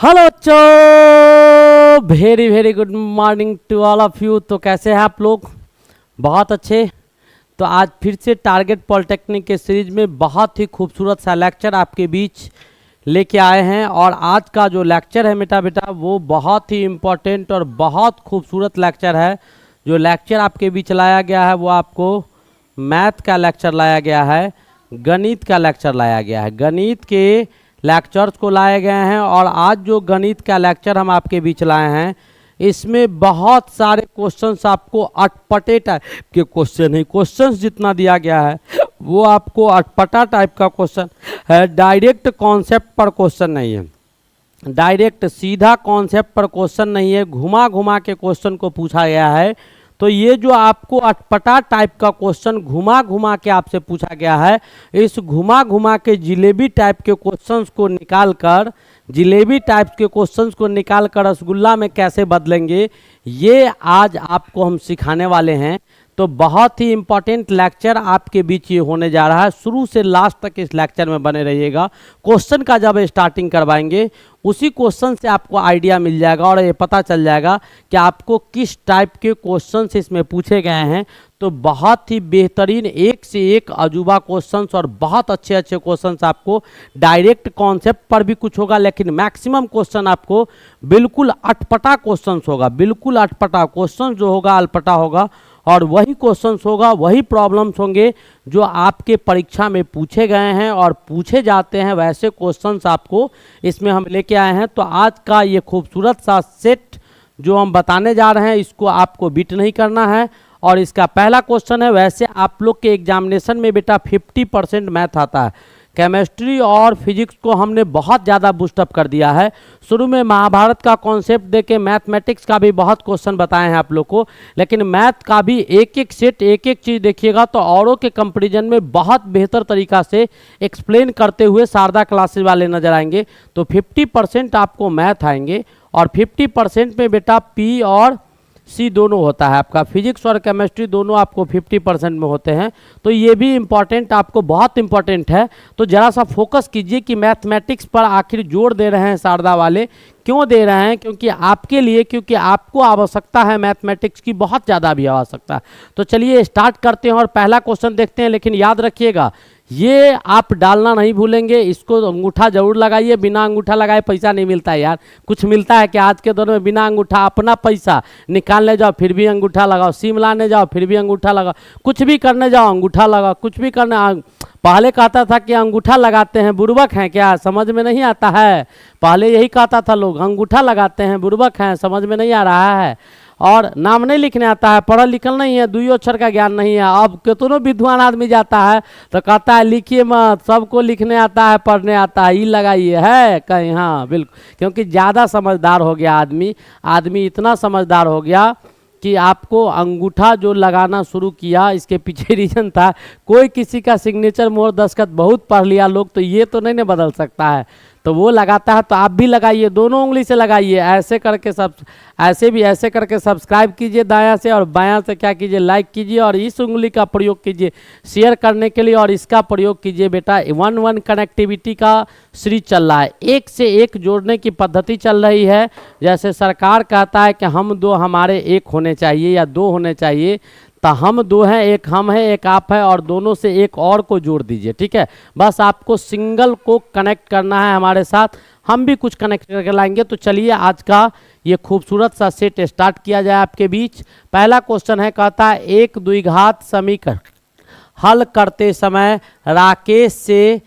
Hello बच्चों, very very good morning to all of you. तो कैसे हैं आप लोग? बहुत अच्छे। तो आज फिर से टारगेट पॉलिटेक्निक के सीरीज में बहुत ही खूबसूरत सा लेक्चर आपके बीच लेके आए हैं। और आज का जो लेक्चर है बेटा वो बहुत ही इम्पोर्टेंट और बहुत खूबसूरत लेक्चर है। जो लेक्चर आपके बीच लाया गया है वो आपको मैथ का लेक्चर लाया गया है, गणित का लेक्चर लाया गया है। गणित के लेक्चर्स को लाए गए हैं और आज जो गणित का लेक्चर हम आपके बीच लाए हैं इसमें बहुत सारे क्वेश्चंस आपको अटपटे टाइप के क्वेश्चन है। क्वेश्चंस जितना दिया गया है वो आपको अटपटा टाइप का क्वेश्चन है, डायरेक्ट कॉन्सेप्ट पर क्वेश्चन नहीं है, डायरेक्ट सीधा कॉन्सेप्ट पर क्वेश्चन नहीं है, घुमा घुमा के क्वेश्चन को पूछा गया है। तो ये जो आपको अटपटा टाइप का क्वेश्चन घुमा घुमा के आपसे पूछा गया है, इस घुमा घुमा के जिलेबी टाइप के क्वेश्चंस को निकाल कर, जिलेबी टाइप के क्वेश्चंस को निकाल कर रसगुल्ला में कैसे बदलेंगे, ये आज आपको हम सिखाने वाले हैं। तो बहुत ही इम्पॉर्टेंट लेक्चर आपके बीच ये होने जा रहा है। शुरू से लास्ट तक इस लेक्चर में बने रहिएगा। क्वेश्चन का जब स्टार्टिंग करवाएंगे उसी क्वेश्चन से आपको आइडिया मिल जाएगा और ये पता चल जाएगा कि आपको किस टाइप के क्वेश्चंस इसमें पूछे गए हैं। तो बहुत ही बेहतरीन एक से एक अजूबा क्वेश्चंस और बहुत अच्छे अच्छे क्वेश्चंस आपको, डायरेक्ट कॉन्सेप्ट पर भी कुछ होगा लेकिन मैक्सिमम क्वेश्चन आपको बिल्कुल अटपटा क्वेश्चंस होगा। बिल्कुल अटपटा क्वेश्चन जो होगा अटपटा होगा और वही क्वेश्चंस होगा, वही प्रॉब्लम्स होंगे जो आपके परीक्षा में पूछे गए हैं और पूछे जाते हैं। वैसे क्वेश्चंस आपको इसमें हम लेके आए हैं। तो आज का ये खूबसूरत सा सेट जो हम बताने जा रहे हैं इसको आपको बीट नहीं करना है। और इसका पहला क्वेश्चन है, वैसे आप लोग के एग्जामिनेशन में बेटा 50% मैथ आता है। केमिस्ट्री और फिजिक्स को हमने बहुत ज़्यादा बूस्टअप कर दिया है। शुरू में महाभारत का कॉन्सेप्ट देके मैथमेटिक्स का भी बहुत क्वेश्चन बताए हैं आप लोग को, लेकिन मैथ का भी एक एक सेट एक एक चीज़ देखिएगा तो औरों के कंपैरिजन में बहुत बेहतर तरीका से एक्सप्लेन करते हुए शारदा क्लासेस वाले नजर आएंगे। तो 50% आपको मैथ आएंगे और 50% में बेटा पी और सी दोनों होता है। आपका फिजिक्स और केमिस्ट्री दोनों आपको 50% में होते हैं। तो ये भी इम्पॉर्टेंट, आपको बहुत इम्पॉर्टेंट है। तो ज़रा सा फोकस कीजिए कि मैथमेटिक्स पर आखिर जोर दे रहे हैं शारदा वाले, क्यों दे रहे हैं? क्योंकि आपके लिए, क्योंकि आपको आवश्यकता है मैथमेटिक्स की, बहुत ज़्यादा भी आवश्यकता है। तो चलिए स्टार्ट करते हैं और पहला क्वेश्चन देखते हैं। लेकिन याद रखिएगा ये आप डालना नहीं भूलेंगे, इसको अंगूठा जरूर लगाइए। बिना अंगूठा लगाए पैसा नहीं मिलता है यार। कुछ मिलता है कि आज के दौर में बिना अंगूठा? अपना पैसा निकालने जाओ फिर भी अंगूठा लगाओ, सिम लाने जाओ फिर भी अंगूठा लगाओ, कुछ भी करने जाओ अंगूठा लगाओ, कुछ भी करने। पहले कहता था कि अंगूठा लगाते हैं, बुर्बक हैं क्या? समझ में नहीं आता है। पहले यही कहता था लोग, अंगूठा लगाते हैं, बुर्बक हैं, समझ में नहीं आ रहा है। और नाम नहीं लिखने आता है, पढ़ल लिखल नहीं है, दुई अक्षर का ज्ञान नहीं है। अब कितनों विद्वान आदमी जाता है तो कहता है लिखिए मत, सबको लिखने आता है, पढ़ने आता है, ई लगाइए है कहीं। हाँ बिल्कुल, क्योंकि ज़्यादा समझदार हो गया आदमी इतना समझदार हो गया कि आपको अंगूठा जो लगाना शुरू किया, इसके पीछे रीजन था कोई किसी का सिग्नेचर मोहर दस्तखत बहुत पढ़ लिया लोग, तो ये तो नहीं ना बदल सकता है, तो वो लगाता है। तो आप भी लगाइए, दोनों उंगली से लगाइए, ऐसे करके सब, ऐसे करके सब्सक्राइब कीजिए दायां से, और बायां से क्या कीजिए, लाइक कीजिए। और इस उंगली का प्रयोग कीजिए शेयर करने के लिए, और इसका प्रयोग कीजिए बेटा 1-1 कनेक्टिविटी का सीरीज चल रहा है। एक से एक जोड़ने की पद्धति चल रही है। जैसे सरकार कहता है कि हम दो हमारे एक होने चाहिए या दो होने चाहिए, तो हम दो हैं, एक हम है एक आप है, और दोनों से एक और को जोड़ दीजिए। ठीक है, बस आपको सिंगल को कनेक्ट करना है हमारे साथ, हम भी कुछ कनेक्ट करके लाएंगे। तो चलिए आज का ये खूबसूरत सा सेट स्टार्ट किया जाए आपके बीच। पहला क्वेश्चन है, कहता है एक द्विघात समीकरण हल करते समय राकेश से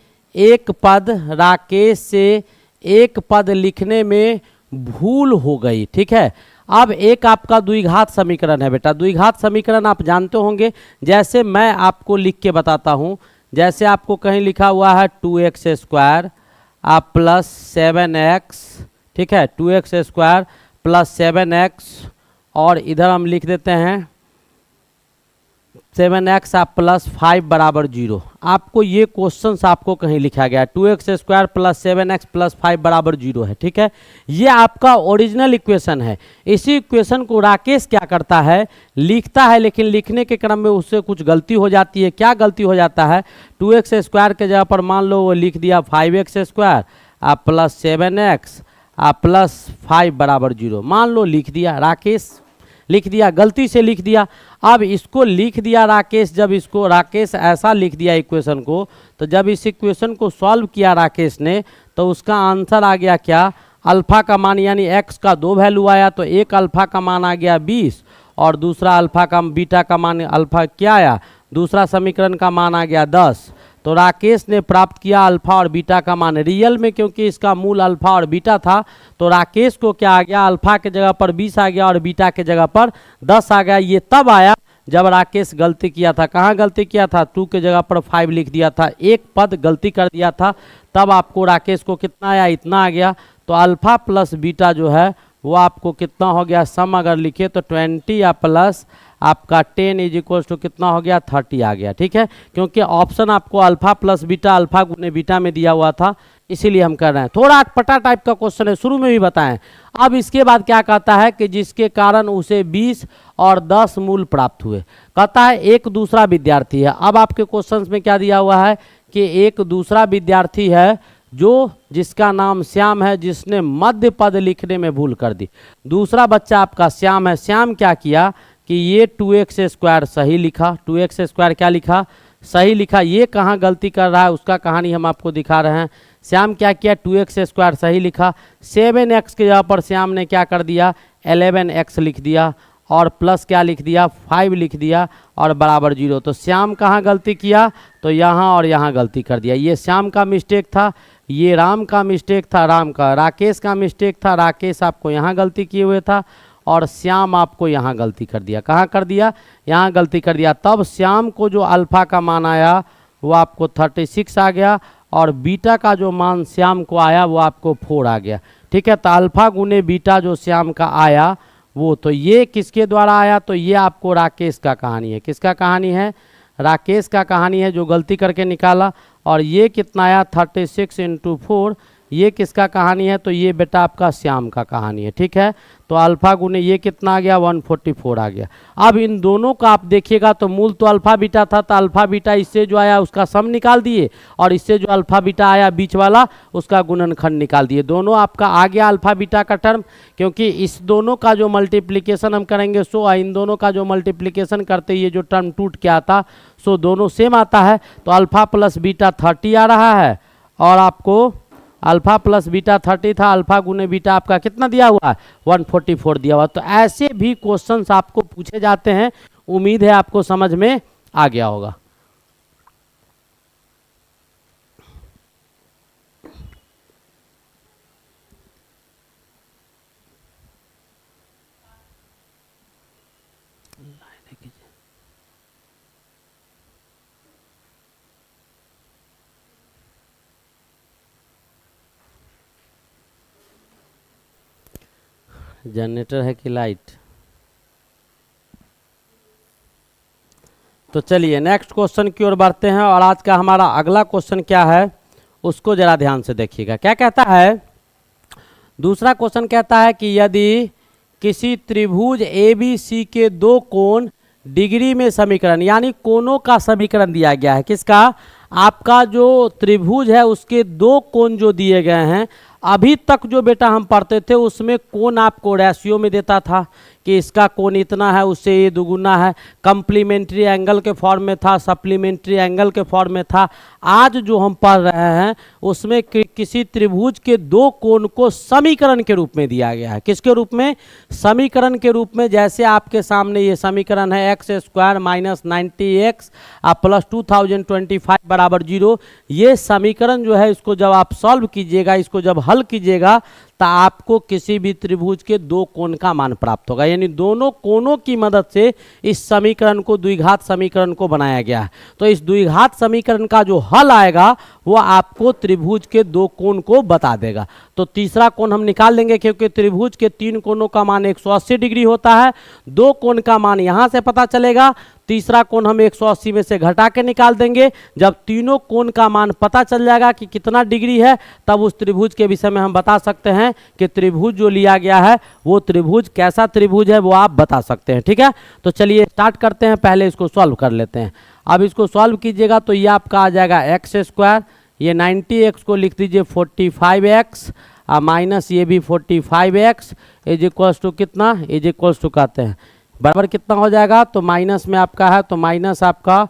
एक पद लिखने में भूल हो गई। ठीक है, अब एक आपका द्विघात समीकरण है बेटा। द्विघात समीकरण आप जानते होंगे, जैसे मैं आपको लिख के बताता हूँ। जैसे आपको कहीं लिखा हुआ है 2x² आप प्लस 7x, ठीक है, 2x² प्लस 7x, और इधर हम लिख देते हैं 7x आप प्लस 5 बराबर 0। आपको ये क्वेश्चंस आपको कहीं लिखा गया है 2x² प्लस 7x प्लस 5 बराबर 0 है। ठीक है, ये आपका ओरिजिनल इक्वेशन है। इसी इक्वेशन को राकेश क्या करता है, लिखता है, लेकिन लिखने के क्रम में उससे कुछ गलती हो जाती है। क्या गलती हो जाता है, 2x² के जगह पर मान लो वो लिख दिया 5x² आप प्लस 7x प्लस 5 बराबर 0। मान लो लिख दिया, राकेश लिख दिया, गलती से लिख दिया। अब इसको लिख दिया राकेश, जब इसको राकेश ऐसा लिख दिया इक्वेशन को, तो जब इस इक्वेशन को सॉल्व किया राकेश ने, तो उसका आंसर आ गया क्या, अल्फा का मान यानी x का 2 वैल्यू आया, तो एक अल्फा का मान आ गया 20 और दूसरा अल्फा का बीटा का मान अल्फा क्या आया, दूसरा समीकरण का मान आ गया 10। तो राकेश ने प्राप्त किया अल्फा और बीटा का मान। रियल में क्योंकि इसका मूल अल्फा और बीटा था, तो राकेश को क्या आ गया, अल्फा के जगह पर 20 आ गया और बीटा के जगह पर 10 आ गया। ये तब आया जब राकेश गलती किया था। कहाँ गलती किया था, 2 के जगह पर 5 लिख दिया था, एक पद गलती कर दिया था, तब आपको राकेश को कितना आया, इतना आ गया। तो अल्फा प्लस बीटा जो है वो आपको कितना हो गया, सम अगर लिखे तो 20 या प्लस आपका 10 इज इक्वल टू कितना हो गया, 30 आ गया। ठीक है, क्योंकि ऑप्शन आपको अल्फा प्लस बीटा अल्फा गुने बीटा में दिया हुआ था, इसीलिए हम कर रहे हैं। थोड़ा अटपटा टाइप का क्वेश्चन है, शुरू में भी बताएं। अब इसके बाद क्या कहता है कि जिसके कारण उसे 20 और 10 मूल प्राप्त हुए। कहता है एक दूसरा विद्यार्थी है। अब आपके क्वेश्चन में क्या दिया हुआ है कि एक दूसरा विद्यार्थी है जो जिसका नाम श्याम है, जिसने मध्य पद लिखने में भूल कर दी। दूसरा बच्चा आपका श्याम है। श्याम क्या किया कि ये 2x² सही लिखा, 2x² क्या लिखा, सही लिखा। ये कहाँ गलती कर रहा है उसका कहानी हम आपको दिखा रहे हैं। श्याम क्या किया, 2x² सही लिखा। 7x के जगह पर श्याम ने क्या कर दिया, 11x लिख दिया और प्लस क्या लिख दिया, 5 लिख दिया और बराबर 0। तो श्याम कहाँ गलती किया, तो यहाँ और यहाँ गलती कर दिया। ये श्याम का मिस्टेक था, ये राम का मिस्टेक था, राम का, राकेश का मिस्टेक था, राकेश आपको यहाँ गलती किए हुए था और श्याम आपको यहाँ गलती कर दिया। कहाँ कर दिया, यहाँ गलती कर दिया। तब श्याम को जो अल्फा का मान आया वो आपको 36 आ गया और बीटा का जो मान श्याम को आया वो आपको 4 आ गया। ठीक है, तो अल्फा गुने बीटा जो श्याम का आया वो, तो ये किसके द्वारा आया, तो ये आपको राकेश का कहानी है। किसका कहानी है, राकेश का कहानी है जो गलती करके निकाला। और ये कितना आया, 36 × 4, ये किसका कहानी है, तो ये बेटा आपका श्याम का कहानी है। ठीक है, तो अल्फा गुने ये कितना आ गया, 144 आ गया। अब इन दोनों का आप देखिएगा तो मूल तो अल्फा बीटा था, तो अल्फा बीटा इससे जो आया उसका सम निकाल दिए और इससे जो अल्फा बीटा आया बीच वाला उसका गुणनखंड निकाल दिए। दोनों आपका आ गया अल्फा बीटा का टर्म, क्योंकि इस दोनों का जो मल्टीप्लिकेशन हम करेंगे सो इन दोनों का जो मल्टीप्लिकेशन करते ये जो टर्म टूट के आता सो दोनों सेम आता है। तो अल्फा प्लस बीटा 30 आ रहा है और आपको अल्फा प्लस बीटा 30 था, अल्फा गुने बीटा आपका कितना दिया हुआ है, 144 दिया हुआ। तो ऐसे भी क्वेश्चंस आपको पूछे जाते हैं। उम्मीद है आपको समझ में आ गया होगा। जनरेटर है कि लाइट। तो चलिए नेक्स्ट क्वेश्चन की ओर बढ़ते हैं और आज का हमारा अगला क्वेश्चन क्या है उसको जरा ध्यान से देखिएगा। क्या कहता है, दूसरा क्वेश्चन कहता है कि यदि किसी त्रिभुज ABC के दो कोण डिग्री में समीकरण, यानी कोणों का समीकरण दिया गया है। किसका, आपका जो त्रिभुज है उसके दो कोण जो दिए गए हैं। अभी तक जो बेटा हम पढ़ते थे उसमें कोण आपको रेशियो में देता था कि इसका कोण इतना है उससे ये दुगुना है, कम्प्लीमेंट्री एंगल के फॉर्म में था, सप्लीमेंट्री एंगल के फॉर्म में था। आज जो हम पढ़ रहे हैं उसमें किसी त्रिभुज के दो कोण को समीकरण के रूप में दिया गया है। किसके रूप में, समीकरण के रूप में। जैसे आपके सामने ये समीकरण है x² - 90x प्लस 2025 बराबर 0। ये समीकरण जो है इसको जब आप सॉल्व कीजिएगा, इसको जब हल कीजिएगा तो आपको किसी भी त्रिभुज के दो कोण का मान प्राप्त होगा। यानी दोनों कोणों की मदद से इस समीकरण को, द्विघात समीकरण को बनाया गया है। तो इस द्विघात समीकरण का जो हल आएगा वो आपको त्रिभुज के दो कोण को बता देगा। तो तीसरा कोण हम निकाल लेंगे क्योंकि त्रिभुज के तीन कोणों का मान 180 डिग्री होता है। दो कोण का मान यहाँ से पता चलेगा, तीसरा कोण हम 180 में से घटा के निकाल देंगे। जब तीनों कोण का मान पता चल जाएगा कि कितना डिग्री है, तब उस त्रिभुज के विषय में हम बता सकते हैं कि त्रिभुज जो लिया गया है वो त्रिभुज कैसा त्रिभुज है वो आप बता सकते हैं। ठीक है, तो चलिए स्टार्ट करते हैं। पहले इसको सॉल्व कर लेते हैं। अब इसको सॉल्व कीजिएगा तो ये आपका आ जाएगा x², ये 90x को लिख दीजिए 45x माइनस ये भी 45x इज इक्वल्स टू कितना, इज इक्वल्स टू कहते हैं बराबर कितना हो जाएगा, तो माइनस में आपका है तो माइनस आपका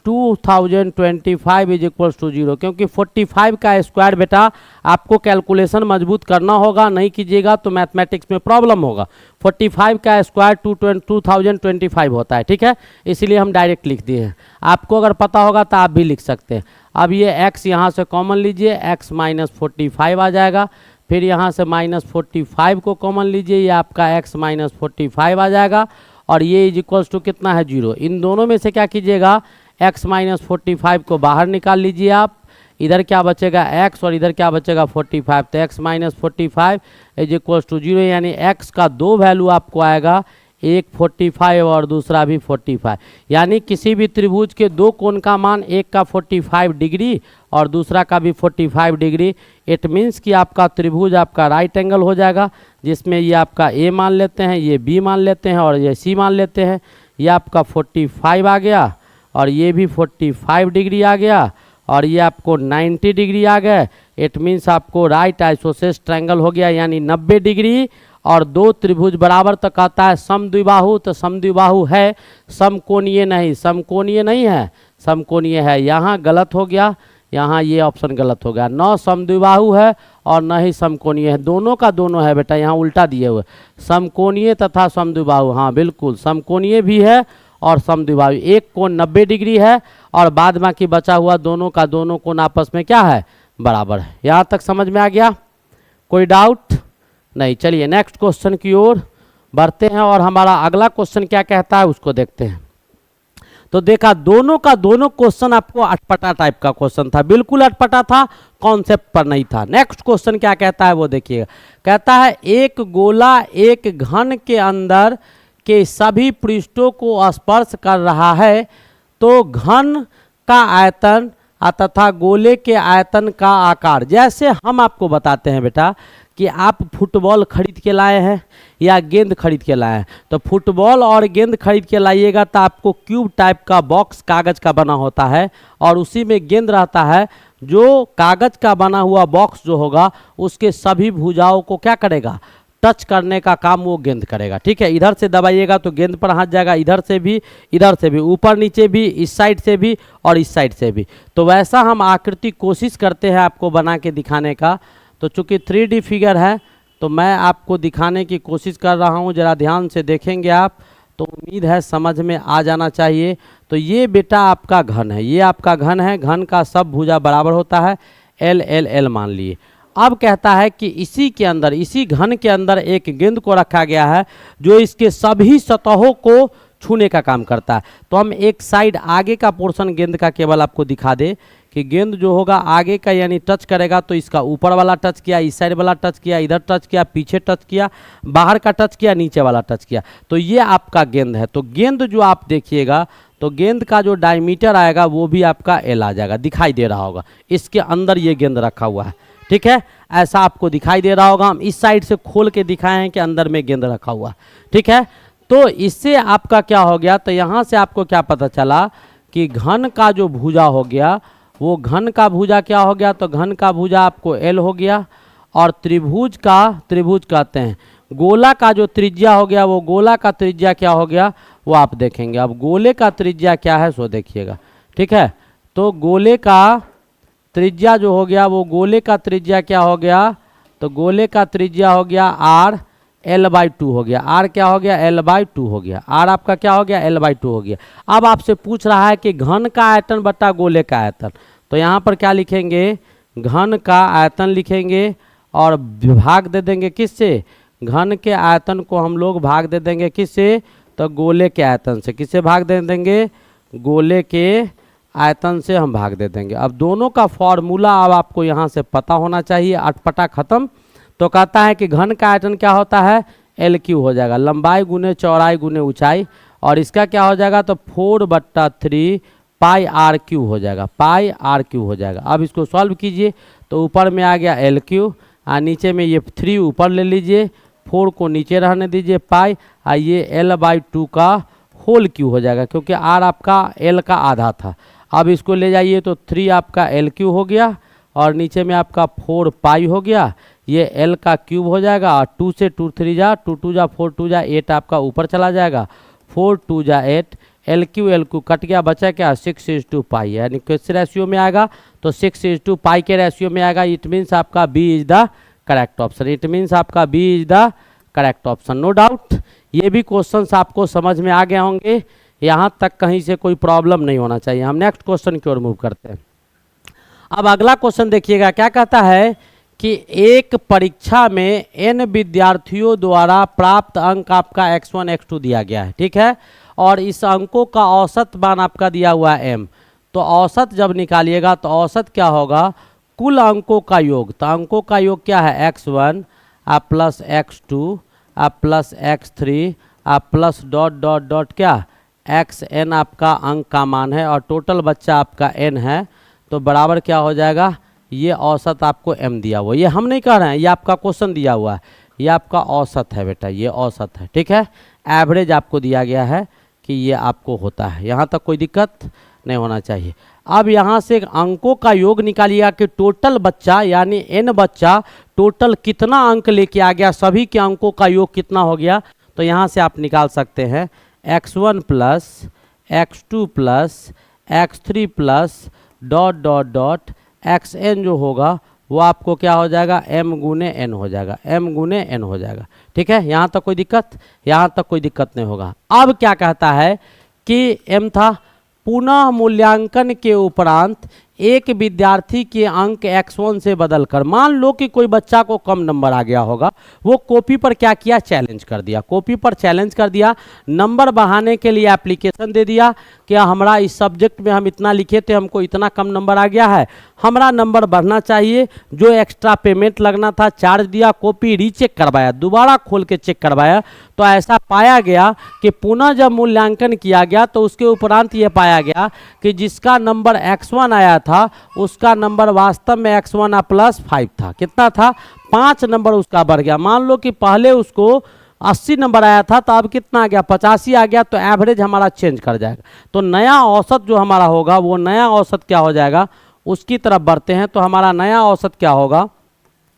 2025 इज इक्वल्स टू 0, क्योंकि 45 का स्क्वायर बेटा आपको कैलकुलेशन मजबूत करना होगा, नहीं कीजिएगा तो मैथमेटिक्स में प्रॉब्लम होगा। 45 का स्क्वायर 2025 होता है, ठीक है, इसीलिए हम डायरेक्ट लिख दिए हैं। आपको अगर पता होगा तो आप भी लिख सकते हैं। अब ये x यहाँ से कॉमन लीजिए, x माइनस 45 आ जाएगा, फिर यहाँ से माइनस 45 को कॉमन लीजिए, ये आपका x माइनस 45 आ जाएगा, और ये इज इक्वल्स टू कितना है 0। इन दोनों में से क्या कीजिएगा, x माइनस 45 को बाहर निकाल लीजिए आप, इधर क्या बचेगा x और इधर क्या बचेगा 45, तो x minus 45 is equals to 0, यानी x का दो वैल्यू आपको आएगा, एक 45 और दूसरा भी 45। यानी किसी भी त्रिभुज के दो कोण का मान, एक का 45 डिग्री और दूसरा का भी 45 डिग्री, इट मीन्स कि आपका त्रिभुज आपका राइट एंगल हो जाएगा, जिसमें ये आपका a मान लेते हैं, ये b मान लेते हैं और ये c मान लेते हैं। ये आपका 45 आ गया और ये भी 45 डिग्री आ गया और ये आपको 90 डिग्री आ गए। इट मीन्स आपको राइट आइसोसेलेस ट्रायंगल हो गया, यानी 90 डिग्री और दो त्रिभुज बराबर। तो कहता है समद्विबाहु, तो समद्विबाहु है, समकोणीय नहीं, समकोणीय नहीं है, समकोणीय है। यहाँ गलत हो गया, यहाँ ये ऑप्शन गलत हो गया, न समद्विबाहु है और न ही समकोणीय है, दोनों का दोनों है बेटा, यहाँ उल्टा दिए हुए, समकोणीय तथा समद्विबाहु। हाँ बिल्कुल, समकोणीय भी है और समद्विबाहु। एक कोण 90 डिग्री है और बाद बाकी बचा हुआ दोनों का दोनों कोण आपस में क्या है, बराबर है। यहाँ तक समझ में आ गया, कोई डाउट नहीं। चलिए नेक्स्ट क्वेश्चन की ओर बढ़ते हैं और हमारा अगला क्वेश्चन क्या कहता है उसको देखते हैं। तो देखा दोनों का दोनों क्वेश्चन आपको अटपटा टाइप का क्वेश्चन था, बिल्कुल अटपटा था, कॉन्सेप्ट पर नहीं था। नेक्स्ट क्वेश्चन क्या कहता है वो देखिएगा, कहता है एक गोला एक घन के अंदर के सभी पृष्ठों को स्पर्श कर रहा है, तो घन का आयतन तथा गोले के आयतन का आकार। जैसे हम आपको बताते हैं बेटा कि आप फुटबॉल खरीद के लाए हैं या गेंद खरीद के लाए हैं, तो फुटबॉल और गेंद खरीद के लाइएगा तो आपको क्यूब टाइप का बॉक्स कागज़ का बना होता है और उसी में गेंद रहता है। जो कागज़ का बना हुआ बॉक्स जो होगा उसके सभी भुजाओं को क्या करेगा, टच करने का काम वो गेंद करेगा, ठीक है। इधर से दबाइएगा तो गेंद पर हाथ जाएगा, इधर से भी, ऊपर नीचे भी, इस साइड से भी और इस साइड से भी। तो वैसा हम आकृति कोशिश करते हैं आपको बना के दिखाने का। तो चूँकि 3D फिगर है तो मैं आपको दिखाने की कोशिश कर रहा हूँ, ज़रा ध्यान से देखेंगे आप तो उम्मीद है समझ में आ जाना चाहिए। तो ये बेटा आपका घन है, ये आपका घन है, घन का सब भुजा बराबर होता है, L L L मान लिए। अब कहता है कि इसी के अंदर, इसी घन के अंदर एक गेंद को रखा गया है जो इसके सभी सतहों को छूने का काम करता है। तो हम एक साइड आगे का पोर्शन गेंद का केवल आपको दिखा दे कि गेंद जो होगा आगे का यानी टच करेगा तो इसका ऊपर वाला टच किया, इस साइड वाला टच किया, इधर टच किया, पीछे टच किया, बाहर का टच किया, नीचे वाला टच किया। तो ये आपका गेंद है। तो गेंद जो आप देखिएगा तो गेंद का जो डायमीटर आएगा वो भी आपका L आ जाएगा, दिखाई दे रहा होगा। इसके अंदर ये गेंद रखा हुआ है, ठीक है, ऐसा आपको दिखाई दे रहा होगा। हम इस साइड से खोल के दिखाए हैं कि अंदर में गेंद रखा हुआ, ठीक है। तो इससे आपका क्या हो गया, तो यहाँ से आपको क्या पता चला कि घन का जो भुजा हो गया वो घन का भुजा क्या हो गया, तो घन का भुजा आपको L हो गया। और त्रिभुज कहते हैं, गोला का जो त्रिज्या हो गया वो गोला का त्रिज्या क्या हो गया वो आप देखेंगे। अब गोले का त्रिज्या क्या है सो देखिएगा, ठीक है। तो गोले का त्रिज्या जो हो गया वो गोले का त्रिज्या क्या हो गया, तो गोले का त्रिज्या हो गया R L/2 हो गया। R क्या हो गया, L/2 हो गया। R आपका क्या हो गया, L/2 हो गया। अब आपसे पूछ रहा है कि घन का आयतन बटा गोले का आयतन, तो यहाँ पर क्या लिखेंगे, घन का आयतन लिखेंगे और भाग दे देंगे किससे, घन के आयतन को हम लोग भाग दे देंगे किससे, तो गोले के आयतन से। किससे भाग दे देंगे, गोले के आयतन से हम भाग दे देंगे। अब दोनों का फॉर्मूला अब आपको यहाँ से पता होना चाहिए, अटपटा खत्म। तो कहता है कि घन का आयतन क्या होता है, L³ हो जाएगा, लंबाई गुने चौड़ाई गुने ऊंचाई, और इसका क्या हो जाएगा, तो 4/3 πr³ हो जाएगा, πr³ हो जाएगा। अब इसको सॉल्व कीजिए तो ऊपर में आ गया L³ और नीचे में ये 3 ऊपर ले लीजिए, 4 को नीचे रहने दीजिए, पाई और ये L/2 का होल क्यू हो जाएगा, क्योंकि R आपका L का आधा था। अब इसको ले जाइए तो 3 आपका L³ हो गया और नीचे में आपका 4 पाई हो गया। ये एल का क्यूब हो जाएगा और 2 से 2 3 जा 2 2 जा 4 2 जा 8 आपका ऊपर चला जाएगा, 4 2 जा 8, एल क्यू कट गया, बचा क्या 6:2 पाई, यानी किस रेशियो में आएगा तो 6:2 पाई के रेशियो में आएगा। इट मीन्स आपका B is the correct option, it means आपका B is the correct option, no doubt. ये भी क्वेश्चंस आपको समझ में आ गए होंगे, यहाँ तक कहीं से कोई प्रॉब्लम नहीं होना चाहिए। हम नेक्स्ट क्वेश्चन की ओर मूव करते हैं। अब अगला क्वेश्चन देखिएगा, क्या कहता है कि एक परीक्षा में n विद्यार्थियों द्वारा प्राप्त अंक आपका x1 x2 दिया गया है, ठीक है, और इस अंकों का औसत मान आपका दिया हुआ है m। तो औसत जब निकालिएगा तो औसत क्या होगा, कुल अंकों का योग। तो अंकों का योग क्या है, x1 आप प्लस x2 आप प्लस x3 आप प्लस डॉट डॉट डॉट क्या xn आपका अंक का मान है, और टोटल बच्चा आपका n है, तो बराबर क्या हो जाएगा, ये औसत आपको m दिया हुआ, ये हम नहीं कह रहे हैं, ये आपका क्वेश्चन दिया हुआ है, ये आपका औसत है बेटा, ये औसत है, ठीक है। एवरेज आपको दिया गया है कि ये आपको होता है, यहाँ तक कोई दिक्कत नहीं होना चाहिए। अब यहाँ से अंकों का योग निकालिएगा कि टोटल बच्चा यानी n बच्चा टोटल कितना अंक लेके आ गया, सभी के अंकों का योग कितना हो गया। तो यहाँ से आप निकाल सकते हैं x1 plus x2 plus x3 plus dot dot dot xn जो होगा वो आपको क्या हो जाएगा, m गुने n हो जाएगा, m गुने n हो जाएगा, ठीक है। यहाँ तक कोई दिक्कत, यहाँ तक कोई दिक्कत नहीं होगा। अब क्या कहता है कि m था, पुनः मूल्यांकन के उपरांत एक विद्यार्थी के अंक x1 से बदलकर, मान लो कि कोई बच्चा को कम नंबर आ गया होगा, वो कॉपी पर क्या किया, चैलेंज कर दिया, कॉपी पर चैलेंज कर दिया, नंबर बढ़ाने के लिए एप्लीकेशन दे दिया कि हमारा इस सब्जेक्ट में हम इतना लिखे थे, हमको इतना कम नंबर आ गया है, हमारा नंबर बढ़ना चाहिए, जो एक्स्ट्रा पेमेंट लगना था चार्ज दिया, कॉपी रीचेक करवाया, दोबारा खोल के चेक करवाया, तो ऐसा पाया गया कि पुनः जब मूल्यांकन किया गया तो उसके उपरांत ये पाया गया कि जिसका नंबर x1 आया था उसका नंबर वास्तव में x1 प्लस 5 था। कितना था, 5 नंबर उसका बढ़ गया। मान लो कि पहले उसको 80 नंबर आया था, तो अब कितना आ गया, 85 आ गया, तो एवरेज हमारा चेंज कर जाएगा। तो नया औसत जो हमारा होगा वो नया औसत क्या हो जाएगा, उसकी तरफ बढ़ते हैं। तो हमारा नया औसत क्या होगा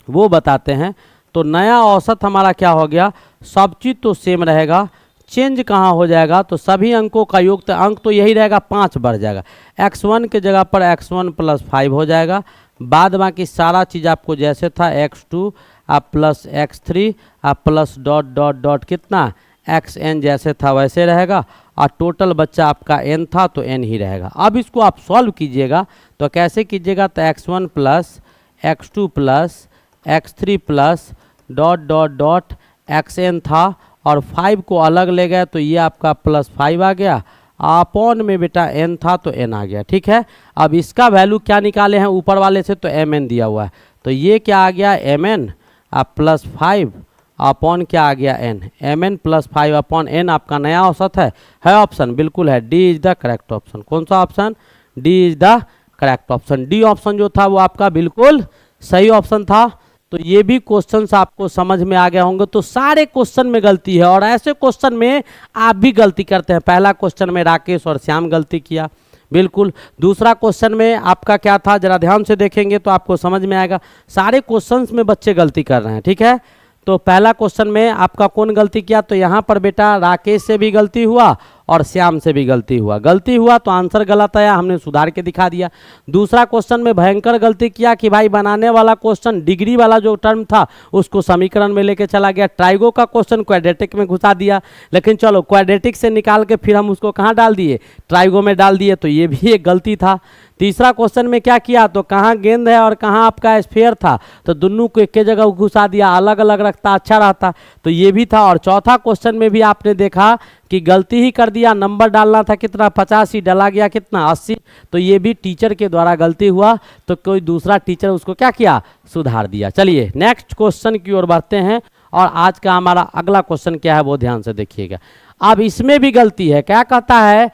वो बताते हैं। तो नया औसत हमारा क्या हो गया, सब चीज़ तो सेम रहेगा, चेंज कहाँ हो जाएगा, तो सभी अंकों का योग, तो अंक तो यही रहेगा, 5 बढ़ जाएगा, x1 के जगह पर x1 प्लस 5 हो जाएगा, बाद बाकी सारा चीज़ आपको जैसे था x2 आप प्लस x3 आप प्लस डॉट डॉट डॉट कितना xn जैसे था वैसे रहेगा, और टोटल बच्चा आपका n था तो n ही रहेगा। अब इसको आप सॉल्व कीजिएगा तो कैसे कीजिएगा, तो x1 plus x2 plus x3 plus dot dot dot xn था और 5 को अलग ले गए तो ये आपका प्लस 5 आ गया, अपॉन में बेटा n था तो n आ गया, ठीक है। अब इसका वैल्यू क्या निकाले हैं ऊपर वाले से, तो mn दिया हुआ है, तो ये क्या आ गया mn आप प्लस 5 अपॉन क्या आ गया n, mn plus 5 upon n आपका नया औसत है ऑप्शन, बिल्कुल है, D is the correct option. कौन सा option, D is the correct option. D option जो था वो आपका बिल्कुल सही ऑप्शन था। तो ये भी क्वेश्चंस आपको समझ में आ गए होंगे। तो सारे क्वेश्चन में गलती है और ऐसे क्वेश्चन में आप भी गलती करते हैं। पहला क्वेश्चन में राकेश और श्याम गलती किया, बिल्कुल। दूसरा क्वेश्चन में आपका क्या था, जरा ध्यान से देखेंगे तो आपको समझ में आएगा। सारे क्वेश्चंस में बच्चे गलती कर रहे हैं, ठीक है। तो पहला क्वेश्चन में आपका कौन गलती किया, तो यहाँ पर बेटा राकेश से भी गलती हुआ और श्याम से भी गलती हुआ तो आंसर गलत आया, हमने सुधार के दिखा दिया। दूसरा क्वेश्चन में भयंकर गलती किया कि भाई बनाने वाला क्वेश्चन डिग्री वाला जो टर्म था उसको समीकरण में लेके चला गया, ट्राइगो का क्वेश्चन क्वाड्रेटिक में घुसा दिया, लेकिन चलो क्वाड्रेटिक से निकाल के फिर हम उसको कहाँ डाल दिए, ट्राइगो में डाल दिए, तो ये भी एक गलती था। तीसरा क्वेश्चन में क्या किया, तो कहाँ गेंद है और कहाँ आपका स्फीयर था, तो दोनों को एक जगह घुसा दिया, अलग अलग रखता अच्छा रहता, तो ये भी था। और चौथा क्वेश्चन में भी आपने देखा कि गलती ही कर दिया, नंबर डालना था कितना 85, डाला गया कितना 80, तो ये भी टीचर के द्वारा गलती हुआ, तो कोई दूसरा टीचर उसको क्या किया, सुधार दिया। चलिए नेक्स्ट क्वेश्चन की ओर बढ़ते हैं और आज का हमारा अगला क्वेश्चन क्या है वो ध्यान से देखिएगा। अब इसमें भी गलती है, क्या कहता है,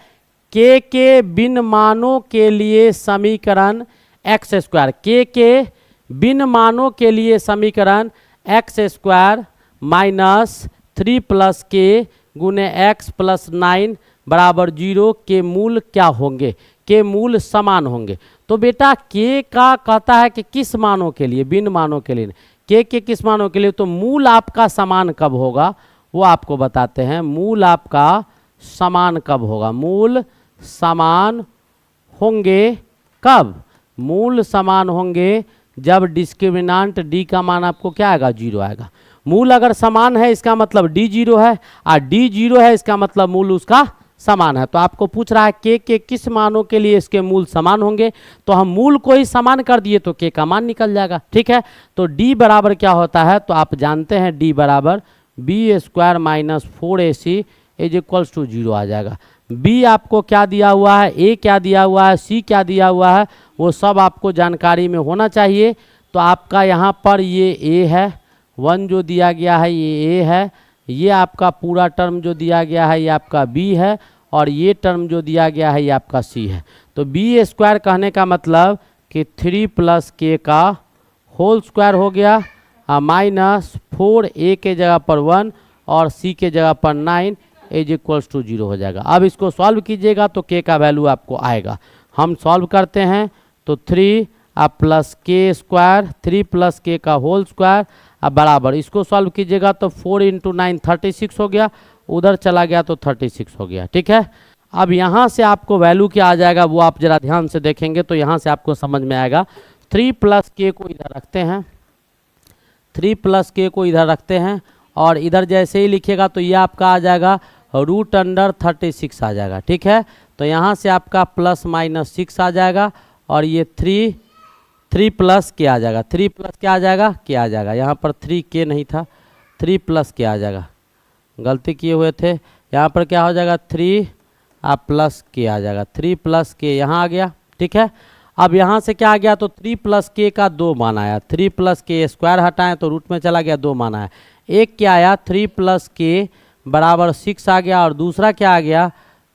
के बिन मानों के लिए समीकरण एक्स स्क्वायर, के बिन मानों के लिए समीकरण एक्स स्क्वायर माइनस 3 प्लस के गुने एक्स प्लस 9 बराबर 0 के मूल क्या होंगे, के मूल समान होंगे। तो बेटा के का कहता है कि किस मानों के लिए, बिन मानों के लिए, के किस मानों के लिए, तो मूल आपका समान कब होगा वो आपको बताते हैं। मूल आपका समान कब होगा, मूल समान होंगे कब, मूल समान होंगे जब डिस्क्रिमिनांट डी का मान आपको क्या आएगा, 0 आएगा। मूल अगर समान है इसका मतलब डी 0 है, और डी 0 है इसका मतलब मूल उसका समान है। तो आपको पूछ रहा है के किस मानों के लिए इसके मूल समान होंगे, तो हम मूल को ही समान कर दिए तो के का मान निकल जाएगा। ठीक है, तो डी बराबर क्या होता है, तो आप जानते हैं डी बराबर b² minus 4ac is equals to 0 आ जाएगा। बी आपको क्या दिया हुआ है, ए क्या दिया हुआ है, सी क्या दिया हुआ है, वो सब आपको जानकारी में होना चाहिए। तो आपका यहाँ पर ये ए है, 1 जो दिया गया है ये ए है, ये आपका पूरा टर्म जो दिया गया है ये आपका बी है, और ये टर्म जो दिया गया है ये आपका सी है। तो b² कहने का मतलब कि 3 + k का होल स्क्वायर हो गया, माइनस 4a के जगह पर 1 और c के जगह पर 9 इज इक्वल्स टू 0 हो जाएगा। अब इसको सॉल्व कीजिएगा तो k का वैल्यू आपको आएगा। हम सॉल्व करते हैं तो 3 + k², 3 + k का होल स्क्वायर अब बराबर, इसको सॉल्व कीजिएगा तो 4 × 9 36 हो गया, उधर चला गया तो 36 हो गया। ठीक है, अब यहाँ से आपको वैल्यू क्या आ जाएगा वो आप जरा ध्यान से देखेंगे तो यहाँ से आपको समझ में आएगा। 3 + k को इधर रखते हैं, 3 + k को इधर रखते हैं, और इधर जैसे ही लिखिएगा तो ये आपका आ जाएगा √36 आ जाएगा। ठीक है, तो यहाँ से आपका ±6 आ जाएगा, और ये 3 + k आ जाएगा, 3 + क्या आ जाएगा, k आ जाएगा। यहाँ पर 3k नहीं था, 3 + k आ जाएगा, गलती किए हुए थे। यहाँ पर क्या हो जाएगा, 3 + k आ जाएगा, 3 + k यहाँ आ गया। ठीक है, अब यहाँ से क्या आ गया, तो 3 + k का 2 मान आया, 3 + k² हटाएं तो रूट में चला गया, 2 मान आया। एक क्या आया, 3 + k बराबर 6 आ गया, और दूसरा क्या आ गया,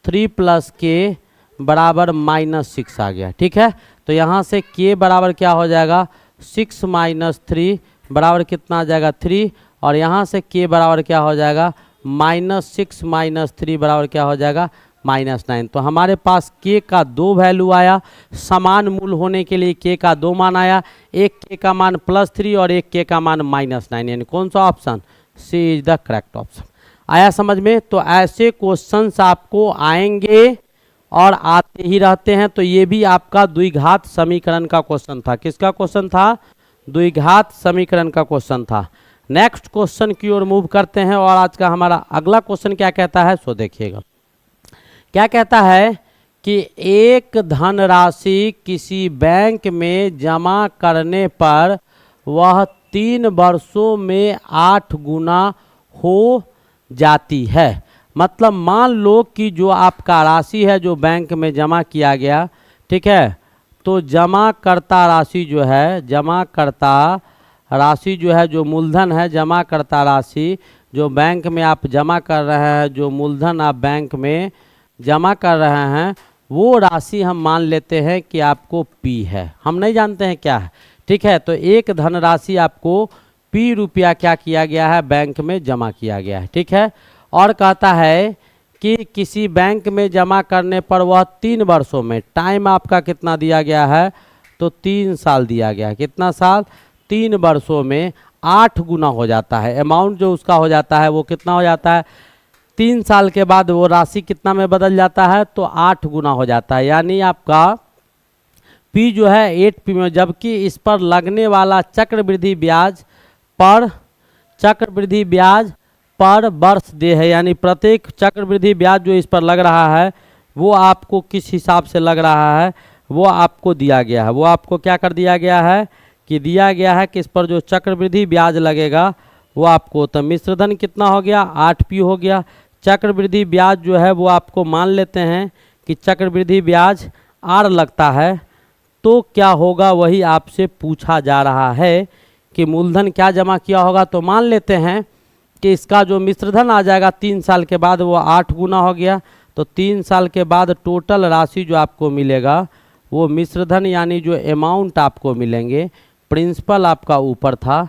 3 + k बराबर -6 आ गया। ठीक है, तो यहाँ से k बराबर क्या हो जाएगा, 6 - 3 बराबर कितना आ जाएगा, 3, और यहाँ से k बराबर क्या हो जाएगा, -6 - 3 बराबर क्या हो जाएगा, -9। तो हमारे पास k का 2 वैल्यू आया, समान मूल होने के लिए k का 2 मान आया, एक k का मान +3 और एक k का मान -9, यानी कौन सा option, C is the correct option. आया समझ में। तो ऐसे क्वेश्चंस आपको आएंगे और आते ही रहते हैं। तो ये भी आपका द्विघात समीकरण का क्वेश्चन था। किसका क्वेश्चन था, द्विघात समीकरण का क्वेश्चन था। नेक्स्ट क्वेश्चन की ओर मूव करते हैं, और आज का हमारा अगला क्वेश्चन क्या कहता है, सो देखिएगा। क्या कहता है कि एक धनराशि किसी बैंक में जमा करने पर वह 3 वर्षों में 8 गुना हो जाती है। मतलब मान लो कि जो आपका राशि है जो बैंक में जमा किया गया, ठीक है, तो जमा करता राशि जो है, जमा करता राशि जो है, जो मूलधन है, जमा करता राशि जो बैंक में आप जमा कर रहे हैं, जो मूलधन आप बैंक में जमा कर रहे हैं, वो राशि हम मान लेते हैं कि आपको P है, हम नहीं जानते हैं क्या है। ठीक है, तो एक धनराशि आपको P रुपया क्या किया गया है, बैंक में जमा किया गया है। ठीक है, और कहता है कि किसी बैंक में जमा करने पर वह 3 वर्षों में, टाइम आपका कितना दिया गया है, तो 3 साल दिया गया है। कितना साल, 3 वर्षों में 8 गुना हो जाता है। अमाउंट जो उसका हो जाता है वो कितना हो जाता है, 3 साल के बाद वो राशि कितना में बदल जाता है, तो 8 गुना हो जाता है। यानी आपका P जो है 8P में, जबकि इस पर लगने वाला चक्रवृद्धि ब्याज पर वर्ष दे है, यानी प्रत्येक चक्रवृद्धि ब्याज जो इस पर लग रहा है वो आपको किस हिसाब से लग रहा है, वो आपको दिया गया है। वो आपको क्या कर दिया गया है कि दिया गया है कि इस पर जो चक्रवृद्धि ब्याज लगेगा वो आपको, तो मिश्रधन कितना हो गया, 8P हो गया। चक्रवृद्धि ब्याज जो है वो आपको मान लेते हैं कि चक्रवृद्धि ब्याज R लगता है, तो क्या होगा वही आपसे पूछा जा रहा है कि मूलधन क्या जमा किया होगा। तो मान लेते हैं कि इसका जो मिश्रधन आ जाएगा 3 साल के बाद वो 8 गुना हो गया। तो 3 साल के बाद टोटल राशि जो आपको मिलेगा वो मिश्रधन, यानी जो अमाउंट आपको मिलेंगे, प्रिंसिपल आपका ऊपर था,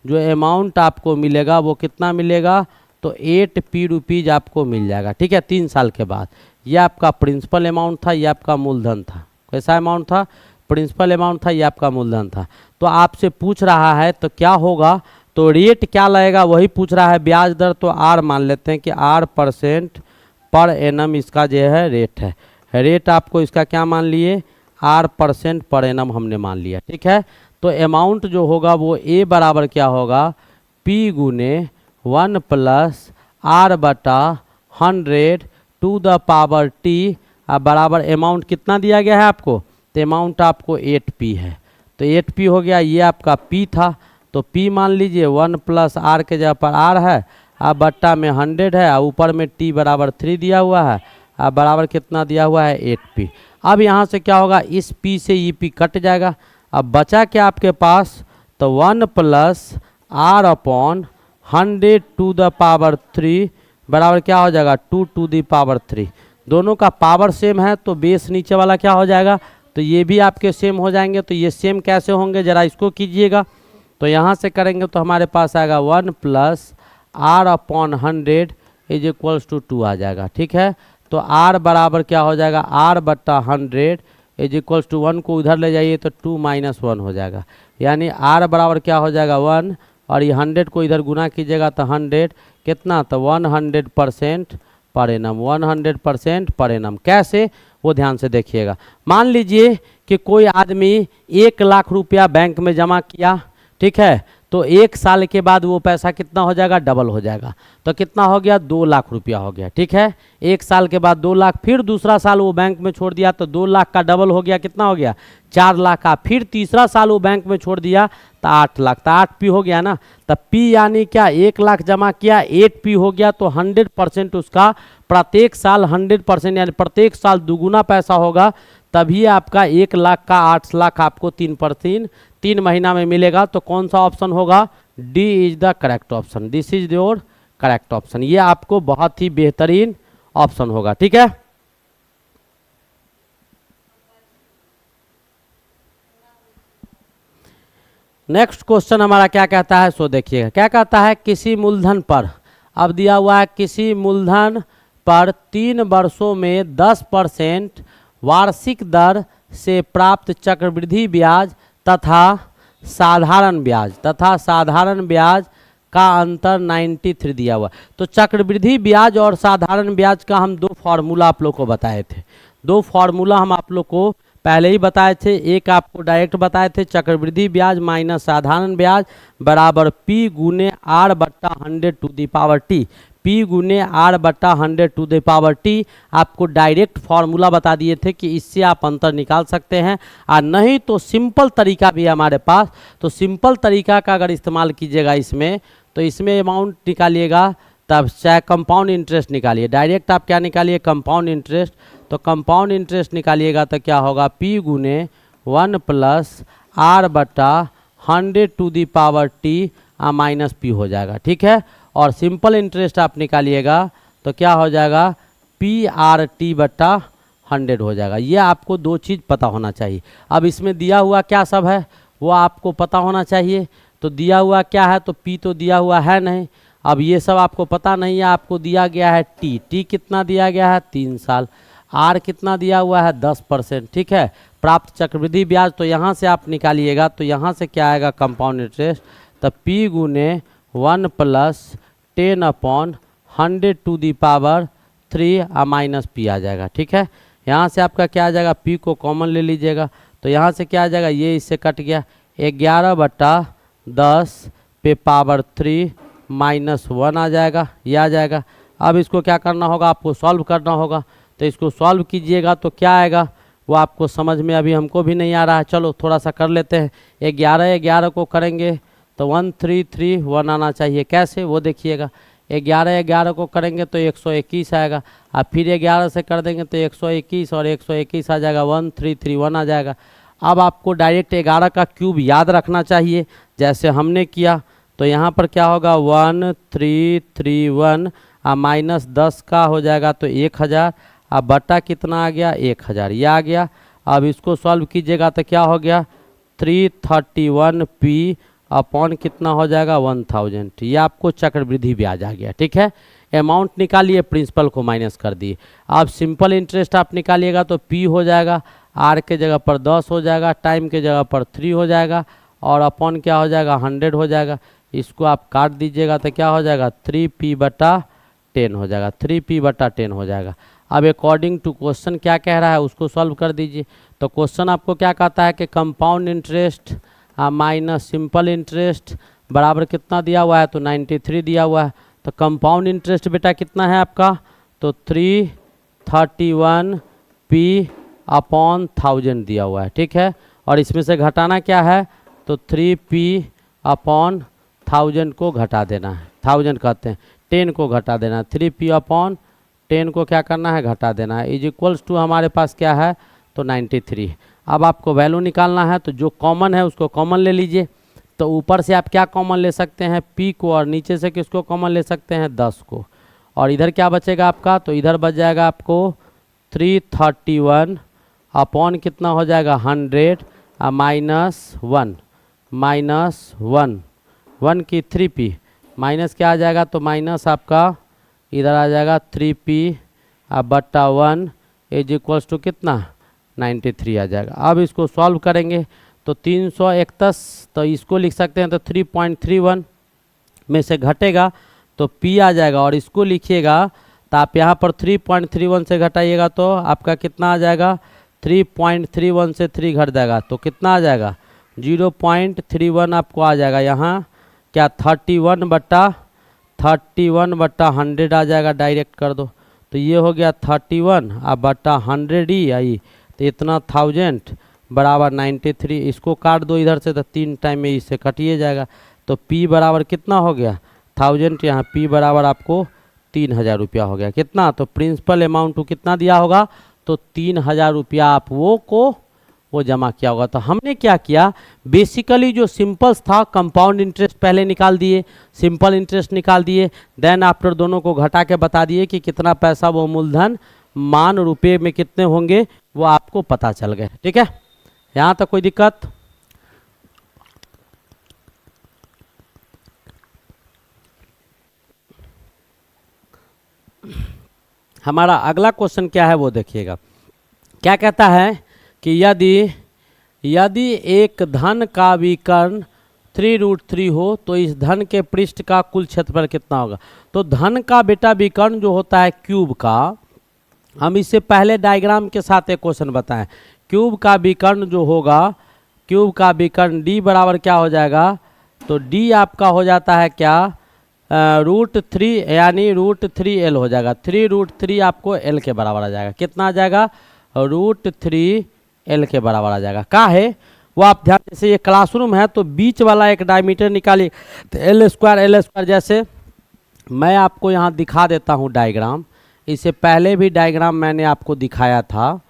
जो अमाउंट आपको मिलेगा वो कितना मिलेगा, तो 8P रुपीज़ आपको मिल जाएगा। ठीक है, 3 साल के बाद। ये आपका प्रिंसिपल अमाउंट था, ये आपका मूलधन था। कैसा अमाउंट था, प्रिंसिपल अमाउंट था, ये आपका मूलधन था। तो आपसे पूछ रहा है तो क्या होगा, तो रेट क्या लगेगा वही पूछ रहा है। ब्याज दर तो आर मान लेते हैं कि R% पर एनम इसका जो है रेट है। रेट आपको इसका क्या मान लिए, R% पर एनम हमने मान लिया, ठीक है। तो अमाउंट जो होगा वो ए बराबर क्या होगा, P गुने 1 + R/100 to the power T बराबर अमाउंट कितना दिया गया है आपको, तो अमाउंट आपको 8P है। तो 8P हो गया, ये आपका P था तो P मान लीजिए 1 + R के जगह पर R है, अब बट्टा में 100 है, ऊपर में T बराबर 3 दिया हुआ है, अब बराबर कितना दिया हुआ है 8P। अब यहाँ से क्या होगा, इस P से ये P कट जाएगा, अब बचा क्या आपके पास, तो 1 + R/100 टू द पावर 3 बराबर क्या हो जाएगा 2 टू द पावर 3। दोनों का पावर सेम है तो बेस नीचे वाला क्या हो जाएगा, तो ये भी आपके सेम हो जाएंगे। तो ये सेम कैसे होंगे जरा इसको कीजिएगा, तो यहाँ से करेंगे तो हमारे पास आएगा 1 + R/100 = 2 आ जाएगा, ठीक है। तो R बराबर क्या हो जाएगा, R/100 = 1 को उधर ले जाइए तो 2 - 1 हो जाएगा, यानी R बराबर क्या हो जाएगा 1, और ये 100 को इधर गुना कीजिएगा तो 100 कितना, तो 100% पर एनम, 100% पर एनम। कैसे वो ध्यान से देखिएगा। मान लीजिए कि कोई आदमी 1 लाख रुपया बैंक में जमा किया, ठीक है, तो 1 साल के बाद वो पैसा कितना हो जाएगा, डबल हो जाएगा। तो कितना हो गया, 2 लाख रुपया हो गया, ठीक है। 1 साल के बाद 2 लाख, फिर दूसरा साल वो बैंक में छोड़ दिया तो 2 लाख का डबल हो गया, कितना हो गया 4 लाख का। फिर तीसरा साल वो बैंक में छोड़ दिया तो 8 लाख, तो 8P हो गया ना। तब P यानी क्या, 1 लाख जमा किया 8P हो गया, तो 100% उसका प्रत्येक साल 100% यानी प्रत्येक साल दुगुना पैसा होगा, तभी आपका 1 लाख का 8 लाख आपको 3 महीना में मिलेगा। तो कौन सा ऑप्शन होगा, D is the correct option, this is your correct option. ये आपको बहुत ही बेहतरीन ऑप्शन होगा, ठीक है। नेक्स्ट क्वेश्चन हमारा क्या कहता है, सो देखिएगा क्या कहता है। किसी मूलधन पर, अब दिया हुआ है किसी मूलधन पर 3 वर्षों में 10% वार्षिक दर से प्राप्त चक्रवृद्धि ब्याज तथा साधारण ब्याज का अंतर 93 दिया हुआ। तो चक्रवृद्धि ब्याज और साधारण ब्याज का हम 2 फार्मूला आप लोग को बताए थे। 2 फार्मूला हम आप लोग को पहले ही बताए थे। एक आपको डायरेक्ट बताए थे, चक्रवृद्धि ब्याज माइनस साधारण ब्याज बराबर P गुने R/100 to the power T, P गुने R/100 to the power T। आपको डायरेक्ट फार्मूला बता दिए थे कि इससे आप अंतर निकाल सकते हैं, और नहीं तो सिंपल तरीका भी है हमारे पास। तो सिंपल तरीका का अगर इस्तेमाल कीजिएगा इसमें, तो इसमें अमाउंट निकालिएगा, तब चाहे कंपाउंड इंटरेस्ट निकालिए। डायरेक्ट आप क्या निकालिए, कंपाउंड इंटरेस्ट। तो कंपाउंड इंटरेस्ट निकालिएगा तो क्या होगा, P गुने 1 + R/100 to the power T minus P हो जाएगा, ठीक है। और सिंपल इंटरेस्ट आप निकालिएगा तो क्या हो जाएगा, PRT/100 हो जाएगा। ये आपको 2 चीज़ पता होना चाहिए। अब इसमें दिया हुआ क्या सब है वो आपको पता होना चाहिए। तो दिया हुआ क्या है, तो P तो दिया हुआ है नहीं, अब ये सब आपको पता नहीं है। आपको दिया गया है T कितना दिया गया है 3 साल, R कितना दिया हुआ है 10%, ठीक है। प्राप्त चक्रवृद्धि ब्याज तो यहाँ से आप निकालिएगा, तो यहाँ से क्या आएगा, कंपाउंड इंटरेस्ट। तो P गुने 1 + 10/100 to the power 3 minus P आ जाएगा, ठीक है। यहाँ से आपका क्या आ जाएगा, P को कॉमन ले लीजिएगा, तो यहाँ से क्या आ जाएगा, ये इससे कट गया, 11/10 पे पावर 3 - 1 आ जाएगा, ये आ जाएगा। अब इसको क्या करना होगा, आपको सॉल्व करना होगा। तो इसको सॉल्व कीजिएगा तो क्या आएगा वो आपको समझ में अभी हमको भी नहीं आ रहा है। चलो थोड़ा सा कर लेते हैं। 11 को करेंगे तो 1331 आना चाहिए। कैसे वो देखिएगा, 11 को करेंगे तो 121 आएगा, अब फिर 11 से कर देंगे तो 121 और 121 आ जाएगा, 1331 आ जाएगा। अब आपको डायरेक्ट 11 का क्यूब याद रखना चाहिए जैसे हमने किया। तो यहाँ पर क्या होगा, 1331 माइनस 10 का हो जाएगा तो 1000, अब बटा कितना आ गया 1000, ये आ गया। अब इसको सॉल्व कीजिएगा तो क्या हो गया, 331P अपॉन कितना हो जाएगा 1000। ये आपको चक्रवृद्धि ब्याज आ गया, ठीक है। अमाउंट निकालिए, प्रिंसिपल को माइनस कर दिए। अब सिंपल इंटरेस्ट आप निकालिएगा तो P हो जाएगा, R के जगह पर 10 हो जाएगा, टाइम के जगह पर 3 हो जाएगा, और अपॉन क्या हो जाएगा 100 हो जाएगा। इसको आप काट दीजिएगा तो क्या हो जाएगा 3p/10 हो जाएगा, 3p/10 हो जाएगा। अब अकॉर्डिंग टू क्वेश्चन क्या कह रहा है उसको सॉल्व कर दीजिए। तो क्वेश्चन आपको क्या कहता है कि compound interest minus simple interest बराबर कितना दिया हुआ है, तो 93 दिया हुआ है। तो कंपाउंड इंटरेस्ट बेटा कितना है आपका, तो 331p/1000 दिया हुआ है, ठीक है। और इसमें से घटाना क्या है, तो 3p/1000 को घटा देना है, 1000 कहते हैं 10 को घटा देना है, 3p/10 को क्या करना है घटा देना है, इज इक्वल्स टू हमारे पास क्या है, तो 93। अब आपको वैल्यू निकालना है, तो जो कॉमन है उसको कॉमन ले लीजिए। तो ऊपर से आप क्या कॉमन ले सकते हैं, p को, और नीचे से किसको कॉमन ले सकते हैं 10 को। और इधर क्या बचेगा आपका, तो इधर बच जाएगा आपको 331 अपॉन कितना हो जाएगा 100 -1 की 3p माइनस क्या आ जाएगा, तो माइनस आपका इधर आ जाएगा 3p/1 इज इक्वल्स टू कितना 93 आ जाएगा। अब इसको सॉल्व करेंगे तो 331, तो इसको लिख सकते हैं तो 3.31 में से घटेगा तो p आ जाएगा, और इसको लिखिएगा तो आप यहाँ पर 3.31 से घटाइएगा तो आपका कितना आ जाएगा, 3.31 से 3 घट जाएगा तो कितना आ जाएगा 0.31 आपको आ जाएगा। यहाँ क्या 31/100 आ जाएगा, डायरेक्ट कर दो तो ये हो गया 31/100 ही आई, तो इतना 1000 बराबर 93। इसको काट दो इधर से तो 3 टाइम में इससे कटिए जाएगा। तो p बराबर कितना हो गया 1000, यहाँ p बराबर आपको 3000 रुपया हो गया। कितना, तो प्रिंसिपल अमाउंट को कितना दिया होगा, तो 3000 रुपया आप वो जमा किया होगा। तो हमने क्या किया, बेसिकली जो सिंपल्स था कंपाउंड इंटरेस्ट पहले निकाल दिए, सिंपल इंटरेस्ट निकाल दिए, देन आफ्टर दोनों को घटा के बता दिए कि कितना पैसा वो मूलधन मान रुपये में कितने होंगे वो आपको पता चल गए। ठीक है, यहाँ तक कोई दिक्कत। हमारा अगला क्वेश्चन क्या है वो देखिएगा। क्या कहता है कि यदि एक धन का विकर्ण 3√3 हो तो इस धन के पृष्ठ का कुल क्षेत्रफल कितना होगा। तो धन का बेटा विकर्ण जो होता है क्यूब का, हम इससे पहले डायग्राम के साथ एक क्वेश्चन बताएं। क्यूब का विकर्ण जो होगा, क्यूब का विकर्ण d बराबर क्या हो जाएगा, तो d आपका हो जाता है क्या √3 यानी √3l हो जाएगा। 3√3 आपको l के बराबर आ जाएगा। कितना आ जाएगा, √3l के बराबर आ जाएगा। का है वो आप ध्यान, जैसे ये क्लासरूम है तो बीच वाला एक डायमीटर निकालिए, तो l² जैसे मैं आपको यहाँ दिखा देता हूँ डायग्राम। इससे पहले भी डायग्राम मैंने आपको दिखाया था,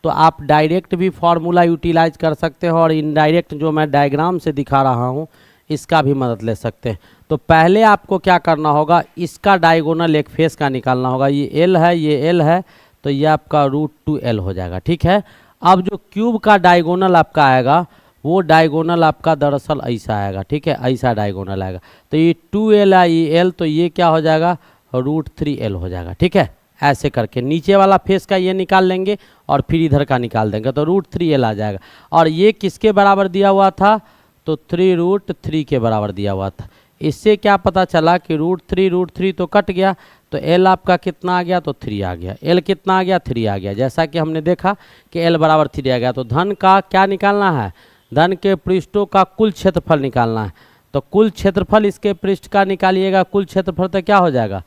तो आप डायरेक्ट भी फॉर्मूला यूटिलाइज कर सकते हो और इनडायरेक्ट जो मैं डायग्राम से दिखा रहा हूँ इसका भी मदद ले सकते हैं। तो पहले आपको क्या करना होगा, इसका डायगोनल एक फेस का निकालना होगा। ये l है, ये l है, तो ये आपका √2l हो जाएगा। ठीक है, अब जो क्यूब का डायगोनल आपका आएगा वो डायगोनल आपका दरअसल ऐसा आएगा। ठीक है, ऐसा डायगोनल आएगा। तो ये 2l है, ये l, तो ये क्या हो जाएगा √3l हो जाएगा। ठीक है, ऐसे करके नीचे वाला फेस का ये निकाल लेंगे और फिर इधर का निकाल देंगे तो √3l आ जाएगा। और ये किसके बराबर दिया हुआ था, तो 3√3 के बराबर दिया हुआ था। इससे क्या पता चला कि √3 तो कट गया, तो l आपका कितना आ गया, तो 3 आ गया। l कितना आ गया, 3 आ गया। जैसा कि हमने देखा कि l बराबर 3 आ गया। तो धन का क्या निकालना है, धन के पृष्ठों का कुल क्षेत्रफल निकालना है। तो कुल क्षेत्रफल इसके पृष्ठ का निकालिएगा, कुल क्षेत्रफल तो क्या हो जाएगा,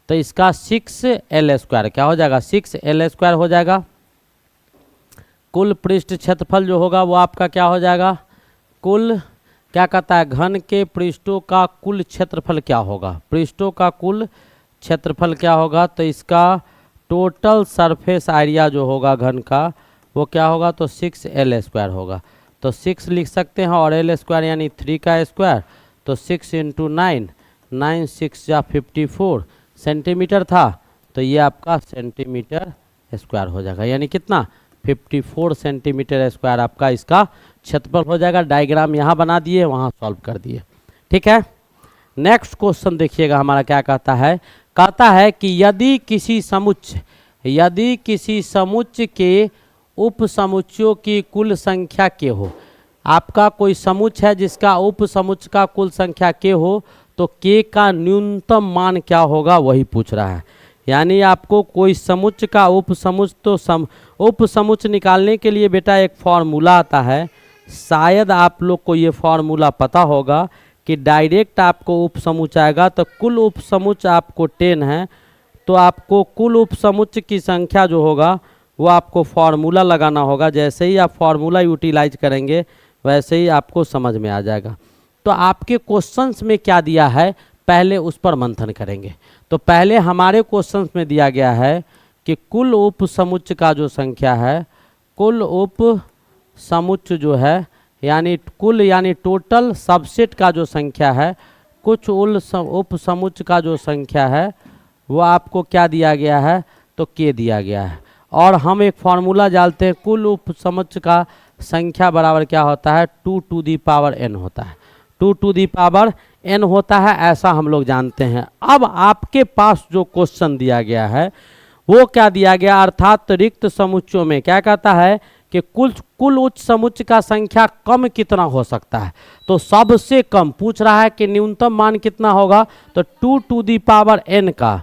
तो इसका 6l² क्या हो जाएगा, 6l² हो जाएगा। कुल पृष्ठ क्षेत्रफल जो होगा वो आपका क्या हो जाएगा, कुल क्या कहता है, घन के पृष्ठों का कुल क्षेत्रफल क्या होगा, पृष्ठों का कुल क्षेत्रफल क्या होगा, तो इसका टोटल सरफेस एरिया जो होगा घन का वो क्या होगा, तो 6l² होगा। तो 6 लिख सकते हैं और l² यानी 3 का स्क्वायर, तो 6 × 9, 9 6 या 54 सेंटीमीटर था, तो ये आपका सेंटीमीटर स्क्वायर हो जाएगा। यानी कितना 54 सेंटीमीटर स्क्वायर आपका इसका क्षेत्रफल हो जाएगा। डायग्राम यहाँ बना दिए, वहाँ सॉल्व कर दिए। ठीक है, नेक्स्ट क्वेश्चन देखिएगा हमारा क्या कहता है। कहता है कि यदि किसी समुच्चय के उप समुच्चयों की कुल संख्या के हो, आपका कोई समुच्चय है जिसका उप समुच्चय का कुल संख्या k हो तो k का न्यूनतम मान क्या होगा वही पूछ रहा है। यानी आपको कोई समुच्चय का उप समुच्चय तो उप समुच्चय निकालने के लिए बेटा एक फॉर्मूला आता है, शायद आप लोग को ये फॉर्मूला पता होगा कि डायरेक्ट आपको उप समुच्चय आएगा तो कुल उप समुच्चय आपको 10 है, तो आपको कुल उप समुच्चय की संख्या जो होगा वो आपको फॉर्मूला लगाना होगा। जैसे ही आप फॉर्मूला यूटिलाइज करेंगे वैसे ही आपको समझ में आ जाएगा। तो आपके क्वेश्चंस में क्या दिया है पहले उस पर मंथन करेंगे। तो पहले हमारे क्वेश्चंस में दिया गया है कि कुल उप समुच्चय का जो संख्या है, कुल उप समुच्चय जो है यानी कुल यानी टोटल सबसेट का जो संख्या है, कुछ उप समुच्चय का जो संख्या है वो आपको क्या दिया गया है तो k दिया गया है। और हम एक फार्मूला जानते हैं, कुल उप समुच्चय का संख्या बराबर क्या होता है 2 टू दी पावर n होता है, 2 टू दी पावर n होता है, ऐसा हम लोग जानते हैं। अब आपके पास जो क्वेश्चन दिया गया है वो क्या दिया गया, अर्थात रिक्त समुच्चयों में क्या कहता है कि कुल उच्च समुच्चय का संख्या कम कितना हो सकता है। तो सबसे कम पूछ रहा है कि न्यूनतम मान कितना होगा, तो 2 टू दी पावर n का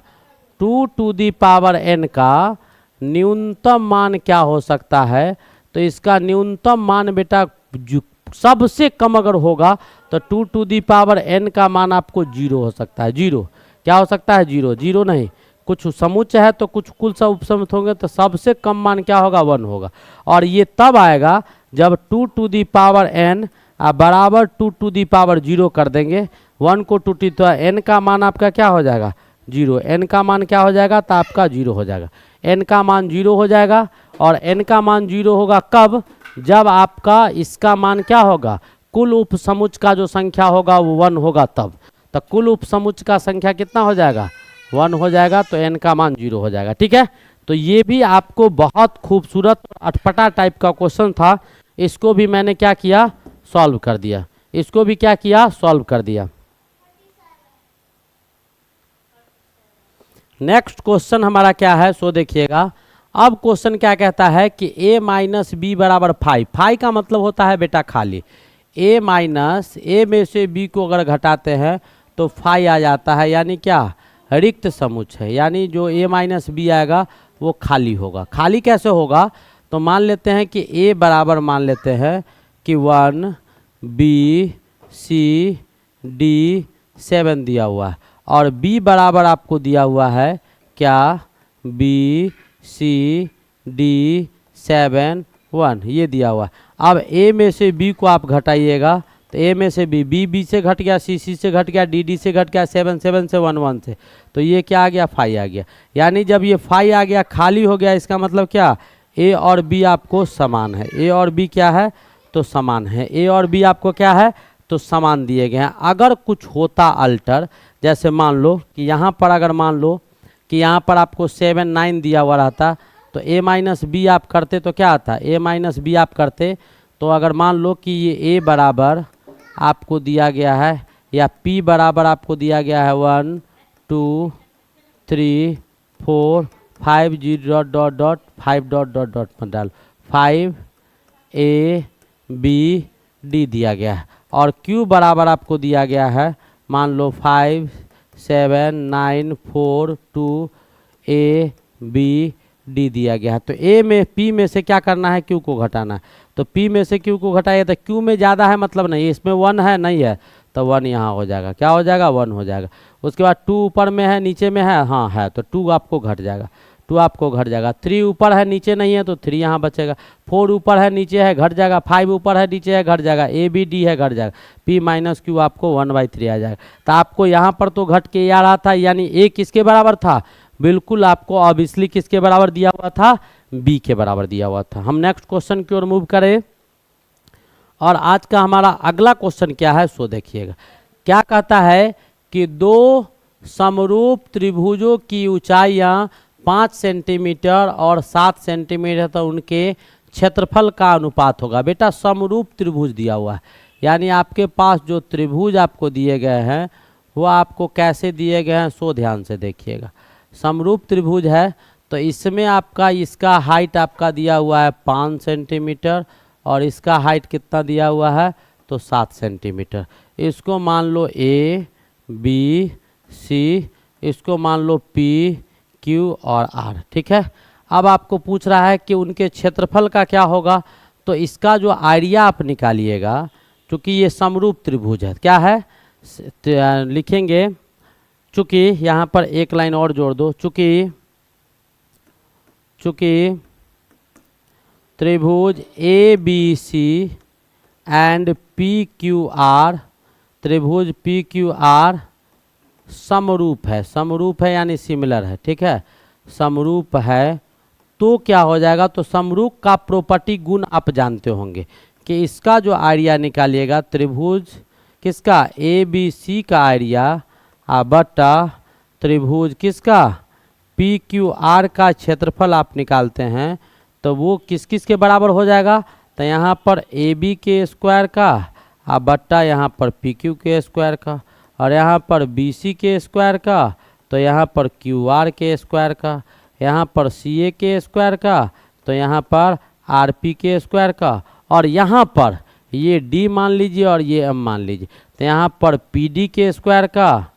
2 टू दी पावर n का न्यूनतम मान क्या हो सकता है। तो इसका न्यूनतम मान बेटा सबसे कम अगर होगा तो 2 टू दी पावर n का मान आपको 0 हो सकता है। 0 क्या हो सकता है, 0 0 नहीं, कुछ समुच्चय है तो कुछ कुल सब उपसमुच्चय होंगे तो सबसे कम मान क्या होगा 1 होगा। और ये तब आएगा जब 2 टू दी पावर n बराबर 2 टू दी पावर 0 कर देंगे, 1 को 2 टी तो n का मान आपका क्या हो जाएगा 0, n का मान क्या हो जाएगा तो आपका 0 हो जाएगा, n का मान 0 हो जाएगा। और n का मान 0 होगा कब, जब आपका इसका मान क्या होगा, कुल उप समुच्चय का जो संख्या होगा वो 1 होगा तब। तो कुल उप समुच्चय का संख्या कितना हो जाएगा 1 हो जाएगा, तो n का मान 0 हो जाएगा। ठीक है, तो ये भी आपको बहुत खूबसूरत अटपटा टाइप का क्वेश्चन था, इसको भी मैंने क्या किया सॉल्व कर दिया, इसको भी क्या किया सॉल्व कर दिया। नेक्स्ट क्वेश्चन हमारा क्या है सो देखिएगा। अब क्वेश्चन क्या कहता है कि a माइनस बी बराबर 5, 5 का मतलब होता है बेटा खाली, a माइनस a में से b को अगर घटाते हैं तो 5 आ जाता है, यानी क्या रिक्त समुच्चय, यानी जो a माइनस बी आएगा वो खाली होगा। खाली कैसे होगा, तो मान लेते हैं कि a बराबर मान लेते हैं कि 1 b c d 7 दिया हुआ है, और b बराबर आपको दिया हुआ है क्या b c d 7 1 ये दिया हुआ है। अब a में से b को आप घटाइएगा तो a में से b से घट गया, c से घट गया, d से घट गया, 7 से 1 से, तो ये क्या आ गया 5 आ गया। यानी जब ये 5 आ गया खाली हो गया, इसका मतलब क्या a और b आपको समान है, a और b क्या है तो समान है, a और b आपको क्या है तो समान दिए गए हैं। अगर कुछ होता अल्टर, जैसे मान लो कि यहाँ पर अगर मान लो कि यहाँ पर आपको 7 9 दिया हुआ रहता तो a माइनस बी आप करते तो क्या आता, a माइनस बी आप करते तो अगर मान लो कि ये a बराबर आपको दिया गया है या p बराबर आपको दिया गया है 1 2 3 4 5 0 dot dot 5 dot dot dot में डाल 5 a b d दिया गया है, और q बराबर आपको दिया गया है मान लो 5 7 9 4 2 a b d दिया गया है। तो a में p में से क्या करना है q को घटाना है, तो p में से q को घटाइए तो q में ज़्यादा है मतलब नहीं, इसमें 1 है नहीं है तो 1 यहाँ हो जाएगा, क्या हो जाएगा 1 हो जाएगा। उसके बाद 2 ऊपर में है नीचे में है, हाँ है तो 2 आपको घट जाएगा, 2 आपको घट जाएगा। 3 ऊपर है नीचे नहीं है तो 3 यहाँ बचेगा, 4 ऊपर है नीचे है घट जाएगा, 5 ऊपर है नीचे है घट जाएगा, a b d है घट जाएगा, p माइनस क्यू आपको 1/3 आ जाएगा। तो आपको यहाँ पर तो घट के आ रहा था, यानी a किसके बराबर था, बिल्कुल आपको ऑब्वियसली किसके बराबर दिया हुआ था b के बराबर दिया हुआ था। हम नेक्स्ट क्वेश्चन की ओर मूव करें, और आज का हमारा अगला क्वेश्चन क्या है सो देखिएगा। क्या कहता है कि दो समरूप त्रिभुजों की ऊंचाइयाँ 5 सेंटीमीटर और 7 सेंटीमीटर तो उनके क्षेत्रफल का अनुपात होगा। बेटा समरूप त्रिभुज दिया हुआ है, यानी आपके पास जो त्रिभुज आपको दिए गए हैं वो आपको कैसे दिए गए हैं सो ध्यान से देखिएगा। समरूप त्रिभुज है तो इसमें आपका इसका हाइट आपका दिया हुआ है 5 सेंटीमीटर और इसका हाइट कितना दिया हुआ है तो 7 सेंटीमीटर। इसको मान लो ए बी सी, इसको मान लो पी क्यू और आर। ठीक है, अब आपको पूछ रहा है कि उनके क्षेत्रफल का क्या होगा, तो इसका जो एरिया आप निकालिएगा, चूँकि ये समरूप त्रिभुज है, क्या है लिखेंगे, चूँकि यहाँ पर एक लाइन और जोड़ दो, चूँकि त्रिभुज A B C and P Q R, त्रिभुज पी क्यू आर समरूप है यानी सिमिलर है। ठीक है, समरूप है तो क्या हो जाएगा, तो समरूप का प्रॉपर्टी गुण आप जानते होंगे कि इसका जो एरिया निकालिएगा त्रिभुज किसका ए बी सी का एरिया बटा त्रिभुज किसका पी क्यू आर का क्षेत्रफल आप निकालते हैं, तो वो किस किस के बराबर हो जाएगा, तो यहाँ पर ए बी के स्क्वायर का बट्टा यहाँ पर पी क्यू के स्क्वायर का, और यहाँ पर बी सी के स्क्वायर का, तो यहाँ पर क्यू आर के स्क्वायर का, यहाँ पर सी ए के स्क्वायर का, तो यहाँ पर आर पी के स्क्वायर का, और यहाँ पर ये डी मान लीजिए और ये एम मान लीजिए, तो यहाँ पर पी डी के स्क्वायर का।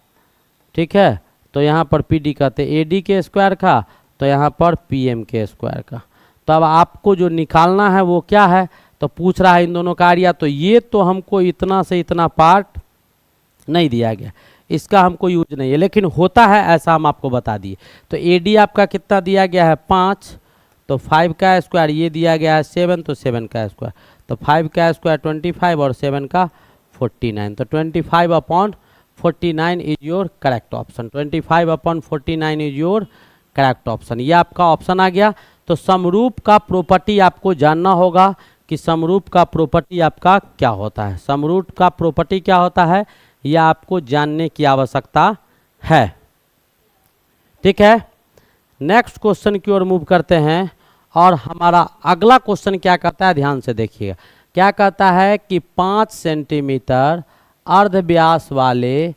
ठीक है, तो यहाँ पर पी डी कहते ए डी के स्क्वायर का, तो यहाँ पर पी एम के स्क्वायर का। तो अब आपको जो निकालना है वो क्या है, तो पूछ रहा है इन दोनों का एरिया, तो ये तो हमको इतना से इतना पार्ट नहीं दिया गया, इसका हमको यूज नहीं है, लेकिन होता है ऐसा हम आपको बता दिए। तो ए डी आपका कितना दिया गया है 5, तो 5 का स्क्वायर, ये दिया गया है 7, तो 7 का स्क्वायर, तो 5 का स्क्वायर 25 और 7 का 49, तो 25/49 is your correct option. 25/49 is your correct option, ये आपका ऑप्शन आ गया। तो समरूप का प्रॉपर्टी आपको जानना होगा कि समरूप का प्रॉपर्टी आपका क्या होता है, समरूप का प्रॉपर्टी क्या होता है, यह आपको जानने की आवश्यकता है। ठीक है, नेक्स्ट क्वेश्चन की ओर मूव करते हैं, और हमारा अगला क्वेश्चन क्या कहता है, ध्यान से देखिएगा। क्या कहता है कि 5 सेंटीमीटर अर्ध व्यास वाले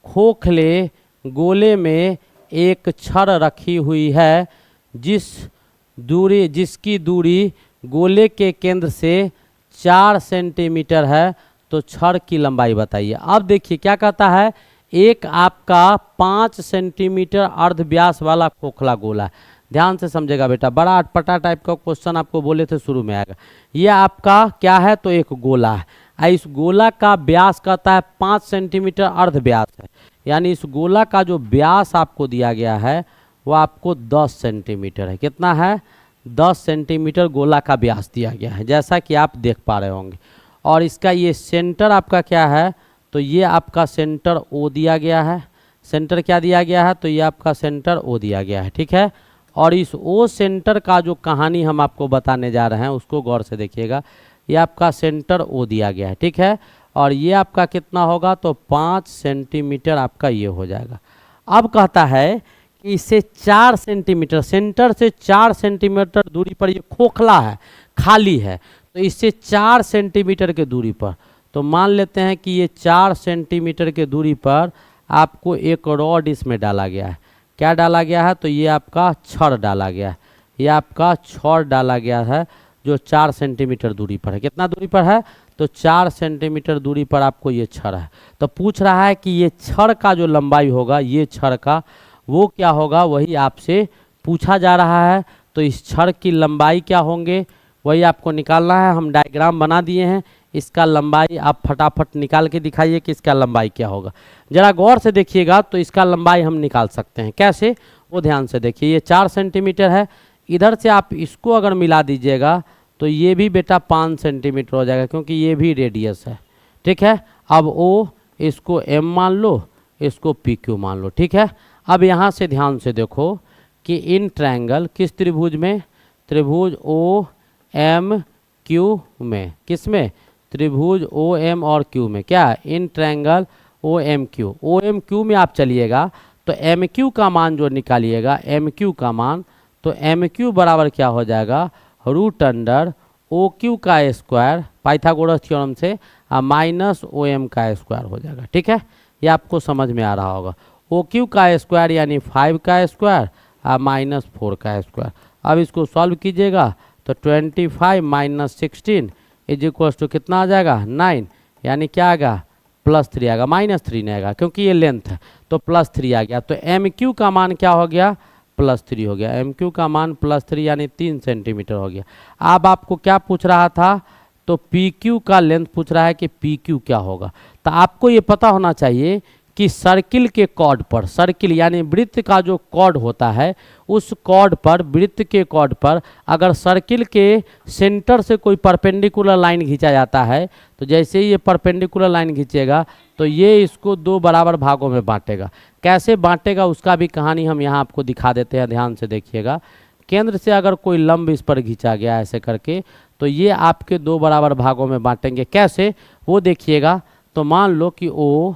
खोखले गोले में एक छड़ रखी हुई है, जिसकी दूरी गोले के केंद्र से 4 सेंटीमीटर है, तो छड़ की लंबाई बताइए। अब देखिए क्या कहता है, एक आपका 5 सेंटीमीटर अर्ध व्यास वाला खोखला गोला है, ध्यान से समझेगा बेटा, बड़ा अटपटा टाइप का क्वेश्चन आपको बोले थे शुरू में आएगा। ये आपका क्या है, तो एक गोला है, इस गोला का व्यास कहता है 5 सेंटीमीटर अर्ध व्यास है, यानी इस गोला का जो व्यास आपको दिया गया है वो आपको 10 सेंटीमीटर है। कितना है, 10 सेंटीमीटर गोला का व्यास दिया गया है, जैसा कि आप देख पा रहे होंगे। और इसका ये सेंटर आपका क्या है, तो ये आपका सेंटर ओ दिया गया है, सेंटर क्या दिया गया है, तो ये आपका सेंटर ओ दिया गया है। ठीक है, और इस ओ सेंटर का जो कहानी हम आपको बताने जा रहे हैं उसको गौर से देखिएगा। ये आपका सेंटर ओ दिया गया है, ठीक है, और ये आपका कितना होगा, तो 5 सेंटीमीटर आपका ये हो जाएगा। अब कहता है कि इससे 4 सेंटीमीटर, सेंटर से 4 सेंटीमीटर दूरी पर ये खोखला है, खाली है, तो इससे 4 सेंटीमीटर के दूरी पर, तो मान लेते हैं कि ये 4 सेंटीमीटर के दूरी पर आपको एक रॉड इसमें डाला गया है। क्या डाला गया है, तो ये आपका छड़ डाला गया है, ये आपका छड़ डाला गया है जो 4 सेंटीमीटर दूरी पर है। कितना दूरी पर है, तो 4 सेंटीमीटर दूरी पर आपको ये छड़ है। तो पूछ रहा है कि ये छड़ का जो लंबाई होगा, ये छड़ का वो क्या होगा, वही आपसे पूछा जा रहा है। तो इस छड़ की लंबाई क्या होंगे वही आपको निकालना है। हम डायग्राम बना दिए हैं, इसका लंबाई आप फटाफट निकाल के दिखाइए कि इसका लंबाई क्या होगा। ज़रा गौर से देखिएगा तो इसका लंबाई हम निकाल सकते हैं, कैसे वो ध्यान से देखिए। ये 4 सेंटीमीटर है, इधर से आप इसको अगर मिला दीजिएगा तो ये भी बेटा 5 सेंटीमीटर हो जाएगा, क्योंकि ये भी रेडियस है। ठीक है, अब ओ इसको एम मान लो, इसको पी क्यू मान लो। ठीक है, अब यहाँ से ध्यान से देखो कि इन ट्रायंगल किस त्रिभुज में, त्रिभुज ओ एम क्यू में, किस में, त्रिभुज ओ एम और क्यू में, क्या इन ट्रायंगल ओ एम क्यू में आप चलिएगा तो एम क्यू का मान जो निकालिएगा, एम क्यू का मान, तो एम क्यू बराबर क्या हो जाएगा, रूट अंडर ओ क्यू का स्क्वायर पाइथागोरस थ्योरम से माइनस ओ एम का स्क्वायर हो जाएगा। ठीक है, ये आपको समझ में आ रहा होगा। ओ क्यू का स्क्वायर यानी 5 का स्क्वायर माइनस 4 का स्क्वायर। अब इसको सॉल्व कीजिएगा तो 25 माइनस 16 इज इक्वल्स टू कितना आ जाएगा 9, यानी क्या आएगा +3 आएगा, -3 नहीं आएगा क्योंकि ये लेंथ है, तो +3 आ गया। तो एम क्यू का मान क्या हो गया +3 हो गया, एम क्यू का मान +3 यानी 3 सेंटीमीटर हो गया। अब आपको क्या पूछ रहा था, तो पी क्यू का लेंथ पूछ रहा है कि पी क्यू क्या होगा। तो आपको ये पता होना चाहिए कि सर्किल के कॉर्ड पर, सर्किल यानी वृत्त का जो कॉर्ड होता है उस कॉर्ड पर, वृत्त के कॉर्ड पर अगर सर्किल के सेंटर से कोई परपेंडिकुलर लाइन खींचा जाता है, तो जैसे ही ये परपेंडिकुलर लाइन खींचेगा तो ये इसको 2 बराबर भागों में बांटेगा। कैसे बांटेगा उसका भी कहानी हम यहाँ आपको दिखा देते हैं, ध्यान से देखिएगा। केंद्र से अगर कोई लंब इस पर खींचा गया ऐसे करके, तो ये आपके 2 बराबर भागों में बांटेंगे। कैसे वो देखिएगा। तो मान लो कि ओ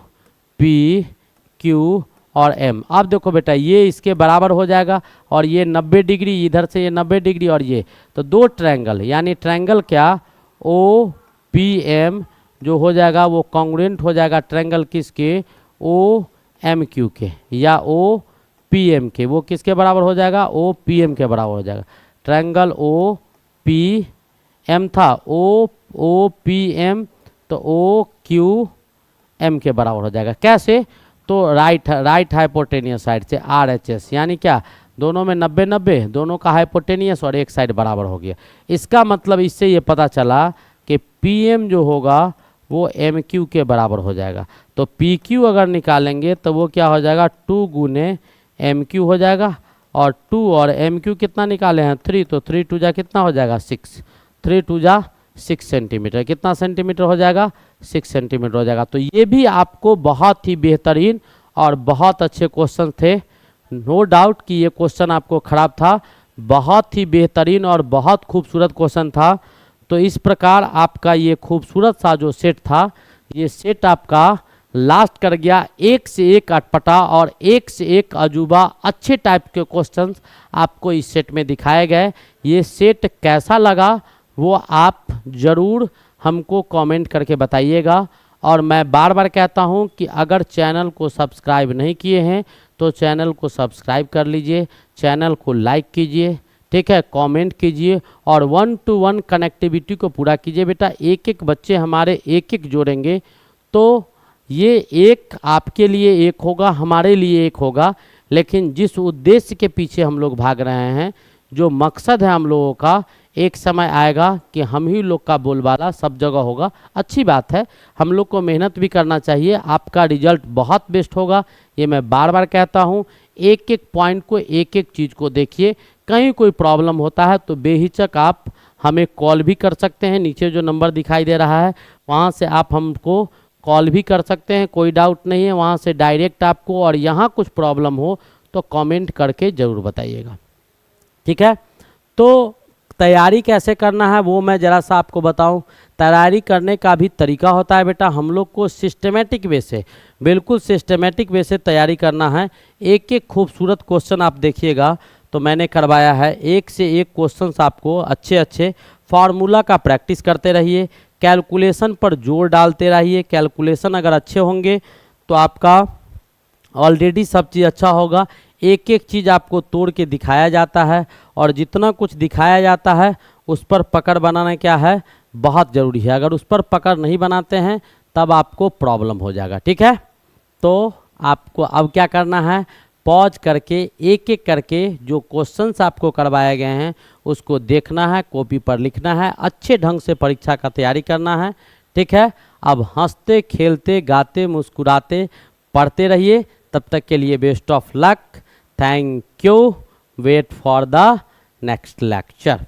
पी क्यू और एम, अब देखो बेटा ये इसके बराबर हो जाएगा और ये 90 डिग्री, इधर से ये 90 डिग्री और ये, तो 2 ट्रायंगल, यानी ट्रायंगल क्या ओ पी एम जो हो जाएगा वो कॉन्ग्रुएंट हो जाएगा ट्रायंगल किसके ओ एम क्यू के या ओ पी एम के। वो किसके बराबर हो जाएगा ओ पी एम के बराबर हो जाएगा। ट्रायंगल ओ पी एम था ओ पी एम, तो ओ क्यू एम के बराबर हो जाएगा। कैसे, तो राइट हाइपोटेनियस साइड से आर एच एस, यानी क्या दोनों में 90-90, दोनों का हाइपोटेनियस और एक साइड बराबर हो गया। इसका मतलब इससे ये पता चला कि पी एम जो होगा वो एम क्यू के बराबर हो जाएगा। तो पी क्यू अगर निकालेंगे तो वो क्या हो जाएगा 2 गुने एम क्यू हो जाएगा, और 2 और एम क्यू कितना निकाले हैं 3, तो 3 2 जा कितना हो जाएगा 6, 3 2 जा 6 सेंटीमीटर, कितना सेंटीमीटर हो जाएगा 6 सेंटीमीटर हो जाएगा। तो ये भी आपको बहुत ही बेहतरीन और बहुत अच्छे क्वेश्चन थे। नो डाउट कि ये क्वेश्चन आपको खराब था, बहुत ही बेहतरीन और बहुत खूबसूरत क्वेश्चन था। तो इस प्रकार आपका ये खूबसूरत सा जो सेट था, ये सेट आपका लास्ट कर गया। एक से एक अटपटा और एक से एक अजूबा अच्छे टाइप के क्वेश्चंस आपको इस सेट में दिखाए गए। ये सेट कैसा लगा वो आप ज़रूर हमको कमेंट करके बताइएगा। और मैं बार बार कहता हूं कि अगर चैनल को सब्सक्राइब नहीं किए हैं तो चैनल को सब्सक्राइब कर लीजिए, चैनल को लाइक कीजिए, ठीक है, कमेंट कीजिए और 1-to-1 कनेक्टिविटी को पूरा कीजिए। बेटा एक एक बच्चे हमारे एक एक जोड़ेंगे तो ये एक आपके लिए एक होगा, हमारे लिए एक होगा, लेकिन जिस उद्देश्य के पीछे हम लोग भाग रहे हैं, जो मकसद है हम लोगों का, एक समय आएगा कि हम ही लोग का बोलबाला सब जगह होगा। अच्छी बात है, हम लोग को मेहनत भी करना चाहिए, आपका रिजल्ट बहुत बेस्ट होगा, ये मैं बार बार कहता हूँ। एक एक पॉइंट को, एक एक चीज़ को देखिए। कहीं कोई प्रॉब्लम होता है तो बेहिचक आप हमें कॉल भी कर सकते हैं, नीचे जो नंबर दिखाई दे रहा है वहाँ से आप हमको कॉल भी कर सकते हैं, कोई डाउट नहीं है, वहाँ से डायरेक्ट आपको। और यहाँ कुछ प्रॉब्लम हो तो कमेंट करके ज़रूर बताइएगा, ठीक है। तो तैयारी कैसे करना है वो मैं ज़रा सा आपको बताऊं। तैयारी करने का भी तरीका होता है बेटा, हम लोग को सिस्टमेटिक वे से, बिल्कुल सिस्टमेटिक वे से तैयारी करना है। एक एक खूबसूरत क्वेश्चन आप देखिएगा तो मैंने करवाया है, एक से एक क्वेश्चंस आपको अच्छे अच्छे। फार्मूला का प्रैक्टिस करते रहिए, कैलकुलेशन पर जोर डालते रहिए। कैलकुलेशन अगर अच्छे होंगे तो आपका ऑलरेडी सब चीज़ अच्छा होगा। एक एक चीज़ आपको तोड़ के दिखाया जाता है और जितना कुछ दिखाया जाता है उस पर पकड़ बनाना क्या है बहुत ज़रूरी है। अगर उस पर पकड़ नहीं बनाते हैं तब आपको प्रॉब्लम हो जाएगा, ठीक है। तो आपको अब क्या करना है, पॉज करके एक एक करके जो क्वेश्चंस आपको करवाए गए हैं उसको देखना है, कॉपी पर लिखना है, अच्छे ढंग से परीक्षा का तैयारी करना है, ठीक है। अब हंसते खेलते गाते मुस्कुराते पढ़ते रहिए। तब तक के लिए best of luck, thank you, wait for the next lecture.